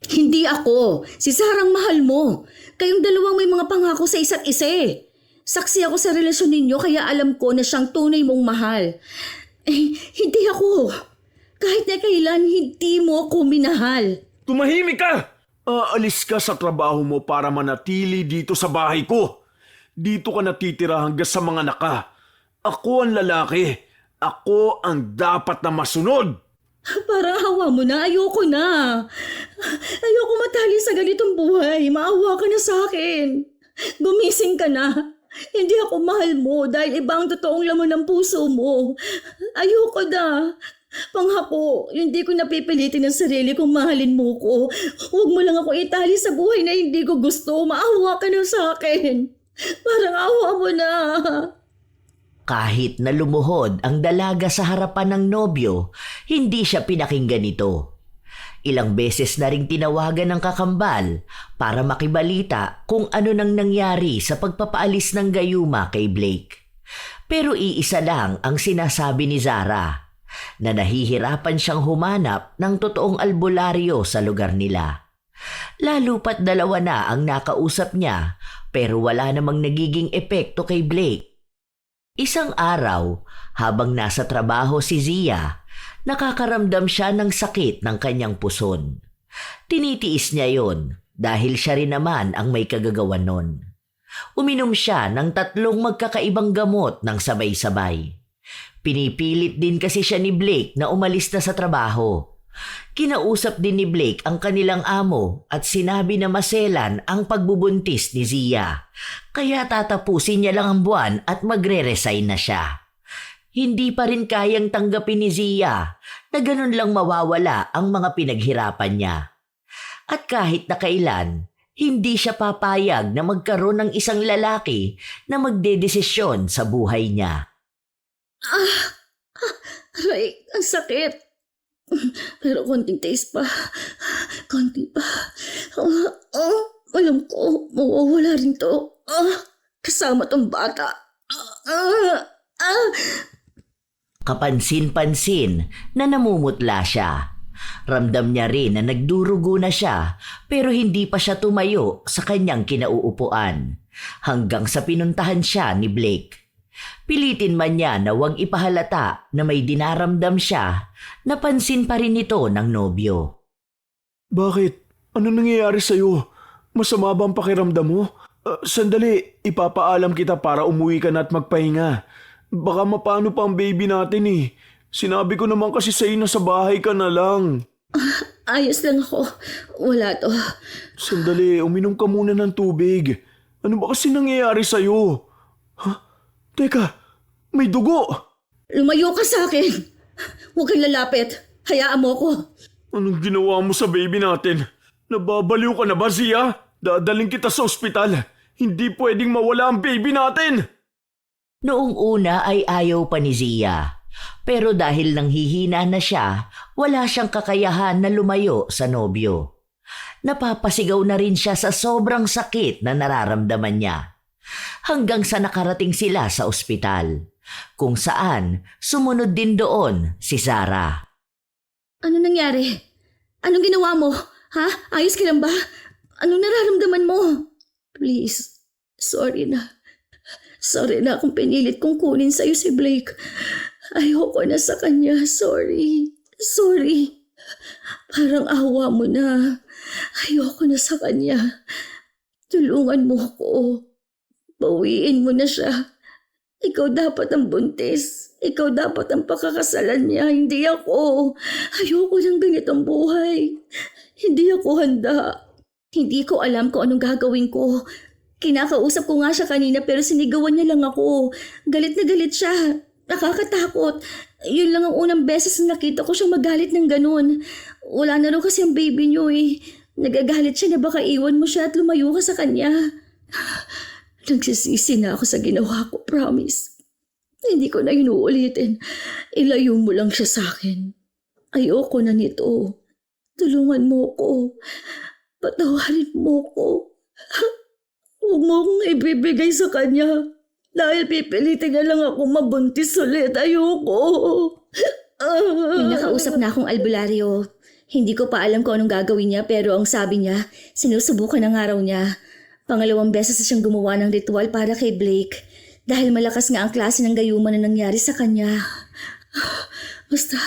Hindi ako. Si Sarang mahal mo. Kayong dalawang may mga pangako sa isa't isa eh. Saksi ako sa relasyon ninyo kaya alam ko na siyang tunay mong mahal. Eh, hindi ako. Kahit na kailan, hindi mo ako minahal. Tumahimik ka! Aalis ka sa trabaho mo para manatili dito sa bahay ko. Dito ka natitira hanggang sa mga anak ka. Ako ang lalaki. Ako ang dapat na masunod. Parang hawa mo na. Ayoko na. Ayoko matali sa ganitong buhay. Maawa ka na sa akin. Gumising ka na. Hindi ako mahal mo dahil iba ang totoong laman ng puso mo. Ayoko na. Pangako, hindi ko napipilitin ang sarili kong mahalin mo ko. Huwag mo lang ako itali sa buhay na hindi ko gusto. Maawa ka na sa akin. Parang awa mo na. Kahit na lumuhod ang dalaga sa harapan ng nobyo, hindi siya pinakinggan nito. Ilang beses na ring tinawagan ng kakambal para makibalita kung ano nang nangyari sa pagpapaalis ng gayuma kay Blake. Pero iisa lang ang sinasabi ni Zara, na nahihirapan siyang humanap ng totoong albularyo sa lugar nila. Lalo pat 2 na ang nakausap niya pero wala namang nagiging epekto kay Blake. Isang araw, habang nasa trabaho si Zia, nakakaramdam siya ng sakit ng kanyang puson. Tinitiis niya yon dahil siya rin naman ang may kagagawan nun. Uminom siya ng 3 magkakaibang gamot ng sabay-sabay. Pinipilit din kasi siya ni Blake na umalis na sa trabaho. Kinausap din ni Blake ang kanilang amo at sinabi na maselan ang pagbubuntis ni Zia. Kaya tatapusin niya lang ang buwan at magre-resign na siya. Hindi pa rin kayang tanggapin ni Zia na ganun lang mawawala ang mga pinaghirapan niya. At kahit na kailan, hindi siya papayag na magkaroon ng isang lalaki na magdedesisyon sa buhay niya. Aray, ang sakit. Pero konting taste pa. Konti pa. Alam ko, mawawala rin to. Kasama tong bata. Kapansin-pansin na namumutla siya. Ramdam niya rin na nagdurugo na siya pero hindi pa siya tumayo sa kanyang kinauupuan hanggang sa pinuntahan siya ni Blake. Pilitin man niya na huwag ipahalata na may dinaramdam siya, napansin pa rin ito ng nobyo. Bakit? Ano nangyayari sa'yo? Masama ba ang pakiramdam mo? Sandali, ipapaalam kita para umuwi ka na at magpahinga. Baka mapano pa ang baby natin eh. Sinabi ko naman kasi sa'yo na sa bahay ka na lang. Ayos lang ako. Wala to. Sandali, uminom ka muna ng tubig. Ano ba kasi nangyayari sa'yo? Teka, may dugo! Lumayo ka sa akin. Huwag kang lalapit. Hayaan mo ko. Anong ginawa mo sa baby natin? Nababaliw ka na ba, Zia? Dadaling kita sa ospital. Hindi pwedeng mawala ang baby natin! Noong una ay ayaw pa ni Zia. Pero dahil nanghihina na siya, wala siyang kakayahan na lumayo sa nobyo. Napapasigaw na rin siya sa sobrang sakit na nararamdaman niya. Hanggang sa nakarating sila sa ospital, kung saan sumunod din doon si Zara. Ano nangyari? Anong ginawa mo? Ha? Ayos ka lang ba? Anong nararamdaman mo? Please, sorry na. Sorry na kung pinilit kong kunin sa'yo si Blake. Ayoko na sa kanya. Sorry. Sorry. Parang awa mo na. Ayoko na sa kanya. Tulungan mo ko. Bawiin mo na siya. Ikaw dapat ang buntis. Ikaw dapat ang pakakasalan niya, hindi ako. Ayoko ng ganitong buhay. Hindi ako handa. Hindi ko alam kung anong gagawin ko. Kinakausap ko nga siya kanina pero sinigawan niya lang ako. Galit na galit siya. Nakakatakot. Yun lang ang unang beses na nakita ko siya magalit ng ganun. Wala na raw kasi ang baby niyo eh. Nagagalit siya na baka iwan mo siya at lumayo ka sa kanya. Nagsisisi na ako sa ginawa ko, promise. Hindi ko na inuulitin. Ilayo mo lang siya sa akin. Ayoko na nito. Tulungan mo ko. Patawarin mo ko. Huwag mo akong ibibigay sa kanya. Dahil pipilitin na lang ako mabuntis ulit. Ayoko. May nakausap na akong albularyo. Hindi ko pa alam kung anong gagawin niya pero ang sabi niya, sinusubukan ng araw niya. Pangalawang beses na siyang gumawa ng ritual para kay Blake dahil malakas nga ang klase ng gayuma na nangyari sa kanya. Basta,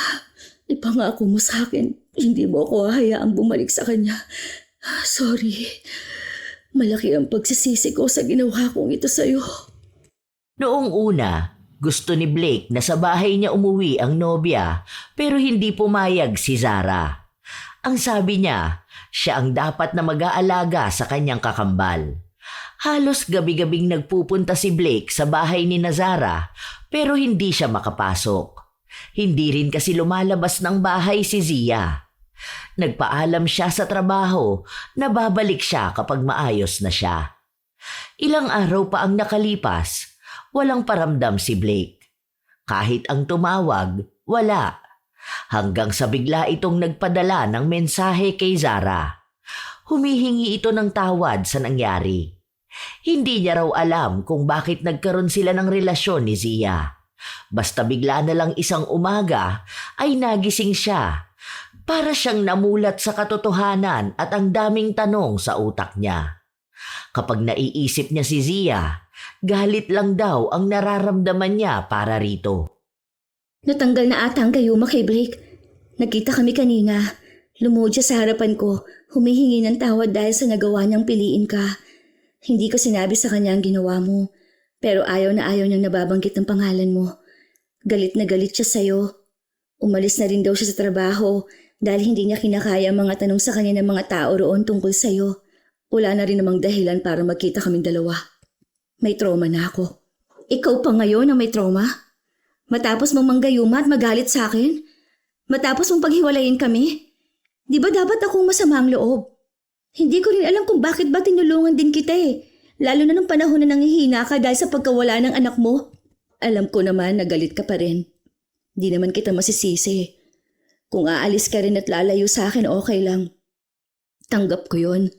ipangako mo sa akin, hindi mo ako hahayaang bumalik sa kanya. Sorry. Malaki ang pagsisisi ko sa ginawa kong ito sa'yo. Noong una, gusto ni Blake na sa bahay niya umuwi ang nobya pero hindi pumayag si Zara. Ang sabi niya, siya ang dapat na mag-aalaga sa kanyang kakambal. Halos gabi-gabing nagpupunta si Blake sa bahay ni Zara pero hindi siya makapasok. Hindi rin kasi lumalabas ng bahay si Zia. Nagpaalam siya sa trabaho na babalik siya kapag maayos na siya. Ilang araw pa ang nakalipas, walang paramdam si Blake. Kahit ang tumawag, wala. Hanggang sa bigla itong nagpadala ng mensahe kay Zara. Humihingi ito ng tawad sa nangyari. Hindi niya raw alam kung bakit nagkaroon sila ng relasyon ni Zia. Basta bigla na lang isang umaga ay nagising siya. Para siyang namulat sa katotohanan at ang daming tanong sa utak niya. Kapag naiisip niya si Zia, galit lang daw ang nararamdaman niya para rito. Natanggal na ata ang gayuma kay Blake. Nagkita kami kanina. Lumuhod siya sa harapan ko, humihingi ng tawad dahil sa nagawa niyang piliin ka. Hindi ko sinabi sa kanya ang ginawa mo, pero ayaw na ayaw niyang nababanggit ng pangalan mo. Galit na galit siya sa'yo. Umalis na rin daw siya sa trabaho dahil hindi niya kinakaya ang mga tanong sa kanya ng mga tao roon tungkol sa'yo. Wala na rin namang dahilan para magkita kaming dalawa. May trauma na ako. Ikaw pa ngayon ang may trauma? Matapos mong manggayuma at magalit sa akin? Matapos mong paghiwalayin kami? Di ba dapat akong masama ang loob? Hindi ko rin alam kung bakit ba tinulungan din kita eh. Lalo na nung panahon na nangihina ka dahil sa pagkawala ng anak mo. Alam ko naman na galit ka pa rin. Di naman kita masisisi. Kung aalis ka rin at lalayo sa akin, okay lang. Tanggap ko yon.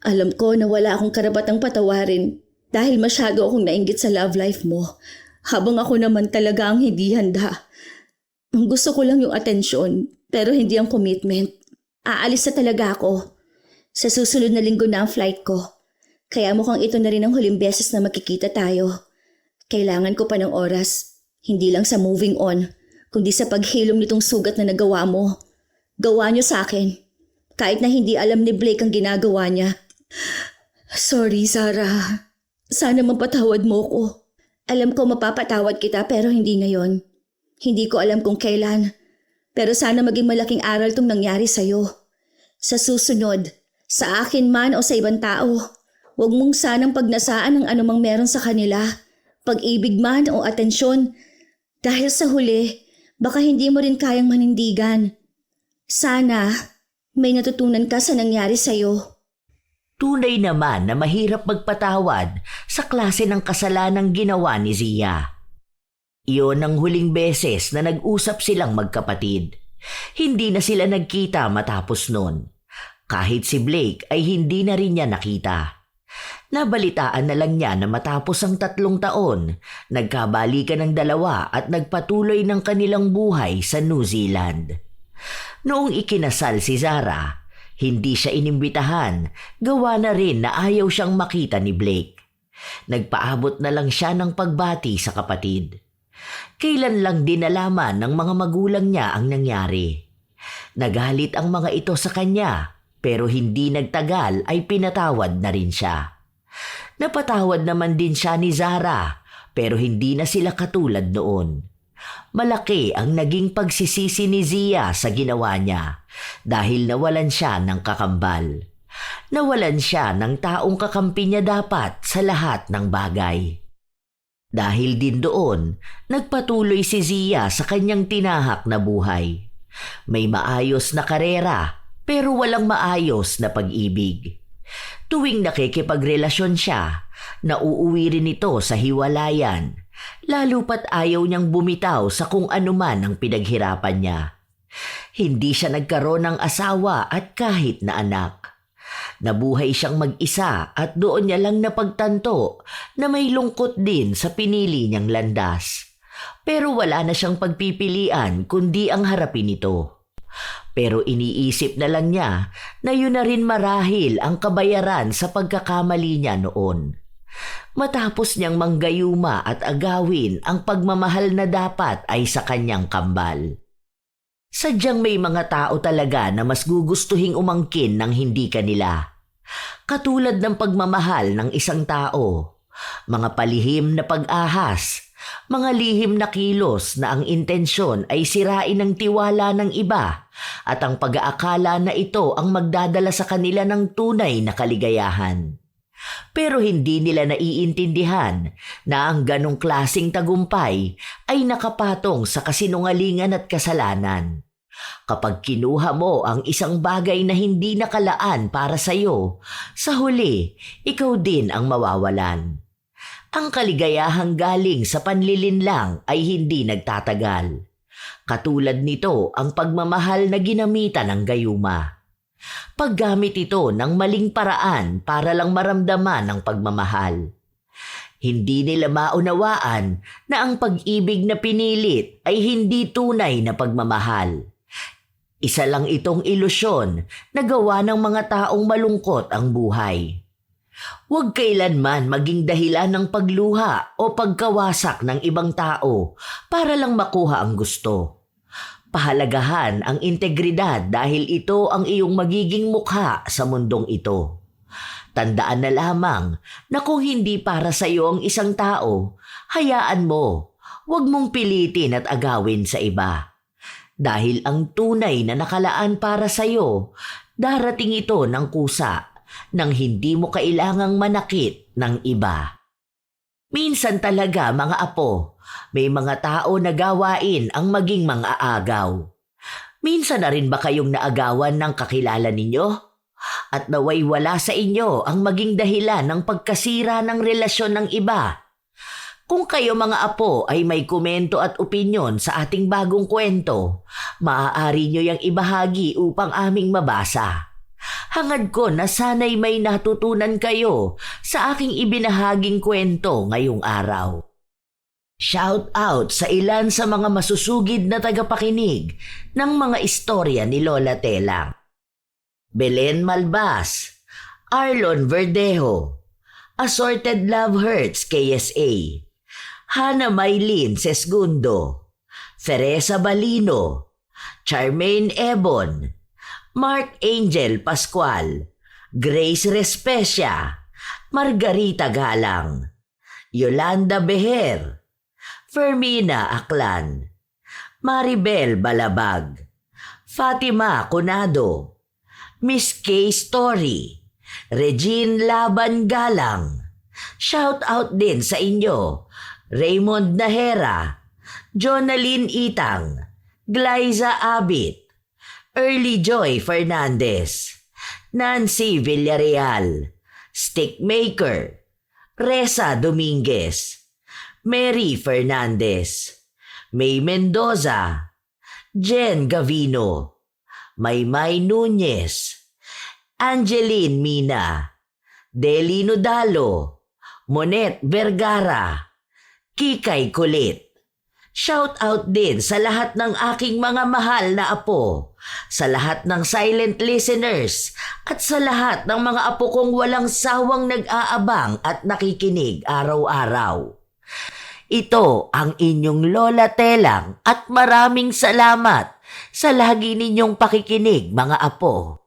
Alam ko na wala akong karapatang patawarin dahil masyado akong nainggit sa love life mo. Habang ako naman talaga ang hindi handa. Ang gusto ko lang yung atensyon, pero hindi ang commitment. Aalis na talaga ako. Sa susunod na linggo na ang flight ko. Kaya mukhang ito na rin ang huling beses na makikita tayo. Kailangan ko pa ng oras. Hindi lang sa moving on, kundi sa paghilom nitong sugat na nagawa mo. Gawa niyo sa akin. Kahit na hindi alam ni Blake ang ginagawa niya. Sorry, Zara. Sana mapatawad mo ko. Alam ko mapapatawad kita pero hindi ngayon. Hindi ko alam kung kailan. Pero sana maging malaking aral tong nangyari sa'yo. Sa susunod, sa akin man o sa ibang tao, huwag mong sanang pagnasaan ang anumang meron sa kanila. Pag-ibig man o atensyon. Dahil sa huli, baka hindi mo rin kayang manindigan. Sana may natutunan ka sa nangyari sa'yo. Tunay naman na mahirap magpatawad sa klase ng kasalanang ginawa ni Zia. Iyon ang huling beses na nag-usap silang magkapatid. Hindi na sila nagkita matapos nun. Kahit si Blake ay hindi na rin niya nakita. Nabalitaan na lang niya na matapos ang 3 taon, nagkabalikan ng dalawa at nagpatuloy ng kanilang buhay sa New Zealand. Noong ikinasal si Zara, hindi siya inimbitahan, gawa na rin na ayaw siyang makita ni Blake. Nagpaabot na lang siya ng pagbati sa kapatid. Kailan lang din nalaman ng mga magulang niya ang nangyari. Nagalit ang mga ito sa kanya, pero hindi nagtagal ay pinatawad na rin siya. Napatawad naman din siya ni Zara, pero hindi na sila katulad noon. Malaki ang naging pagsisisi ni Zia sa ginawa niya dahil nawalan siya ng kakambal. Nawalan siya ng taong kakampi niya dapat sa lahat ng bagay. Dahil din doon, nagpatuloy si Zia sa kanyang tinahak na buhay. May maayos na karera pero walang maayos na pag-ibig. Tuwing nakikipagrelasyon siya, nauuwi rin ito sa hiwalayan, lalo pat ayaw niyang bumitaw sa kung anuman ang pinaghirapan niya. Hindi siya nagkaroon ng asawa at kahit na anak. Nabuhay siyang mag-isa at doon niya lang napagtanto na may lungkot din sa pinili niyang landas. Pero wala na siyang pagpipilian kundi ang harapin ito. Pero iniisip na lang niya na yun na rin marahil ang kabayaran sa pagkakamali niya noon. Matapos niyang manggayuma at agawin ang pagmamahal na dapat ay sa kanyang kambal. Sadyang may mga tao talaga na mas gugustuhing umangkin ng hindi kanila. Katulad ng pagmamahal ng isang tao, mga palihim na pag-ahas, mga lihim na kilos na ang intensyon ay sirain ang tiwala ng iba at ang pag-aakala na ito ang magdadala sa kanila ng tunay na kaligayahan. Pero hindi nila naiintindihan na ang ganong klasing tagumpay ay nakapatong sa kasinungalingan at kasalanan. Kapag kinuha mo ang isang bagay na hindi nakalaan para sa iyo, sa huli, ikaw din ang mawawalan. Ang kaligayahang galing sa panlilinlang ay hindi nagtatagal. Katulad nito ang pagmamahal na ginamitan ng gayuma. Paggamit ito ng maling paraan para lang maramdaman ang pagmamahal. Hindi nila maunawaan na ang pag-ibig na pinilit ay hindi tunay na pagmamahal. Isa lang itong ilusyon na gawa ng mga taong malungkot ang buhay. Huwag kailanman maging dahilan ng pagluha o pagkawasak ng ibang tao para lang makuha ang gusto. Pahalagahan ang integridad dahil ito ang iyong magiging mukha sa mundong ito. Tandaan na lamang na kung hindi para sa iyo ang isang tao, hayaan mo. Huwag mong pilitin at agawin sa iba. Dahil ang tunay na nakalaan para sa iyo, darating ito ng kusa nang hindi mo kailangang manakit ng iba. Minsan talaga mga apo, may mga tao na gawain ang maging mga agaw. Minsan na rin ba kayong naagawan ng kakilala ninyo? At naway wala sa inyo ang maging dahilan ng pagkasira ng relasyon ng iba? Kung kayo mga apo ay may komento at opinyon sa ating bagong kwento, maaari nyo yang ibahagi upang aming mabasa. Hangad ko na sana'y may natutunan kayo sa aking ibinahaging kwento ngayong araw. Shout out sa ilan sa mga masusugid na tagapakinig ng mga istorya ni Lola Telang. Belen Malbas, Arlon Verdejo, Assorted Love Hurts KSA, Hana Maylin Sesgundo, Teresa Balino, Charmaine Ebon, Mark Angel Pascual, Grace Respecia, Margarita Galang, Yolanda Beher, Fermina Aklan, Maribel Balabag, Fatima Conado, Miss K. Story, Regine Laban Galang. Shout out din sa inyo, Raymond Nahera, Jonaline Itang, Glyza Abit, Early Joy Fernandez, Nancy Villarreal, Stickmaker, Reza Dominguez, Mary Fernandez, May Mendoza, Jen Gavino, Maymay Nunez, Angeline Mina, Delino Dalo, Monet Vergara, Kikay Kulit. Shout out din sa lahat ng aking mga mahal na apo, sa lahat ng silent listeners, at sa lahat ng mga apo kong walang sawang nag-aabang at nakikinig araw-araw. Ito ang inyong Lola Telang at maraming salamat sa lagi ninyong pakikinig, mga apo.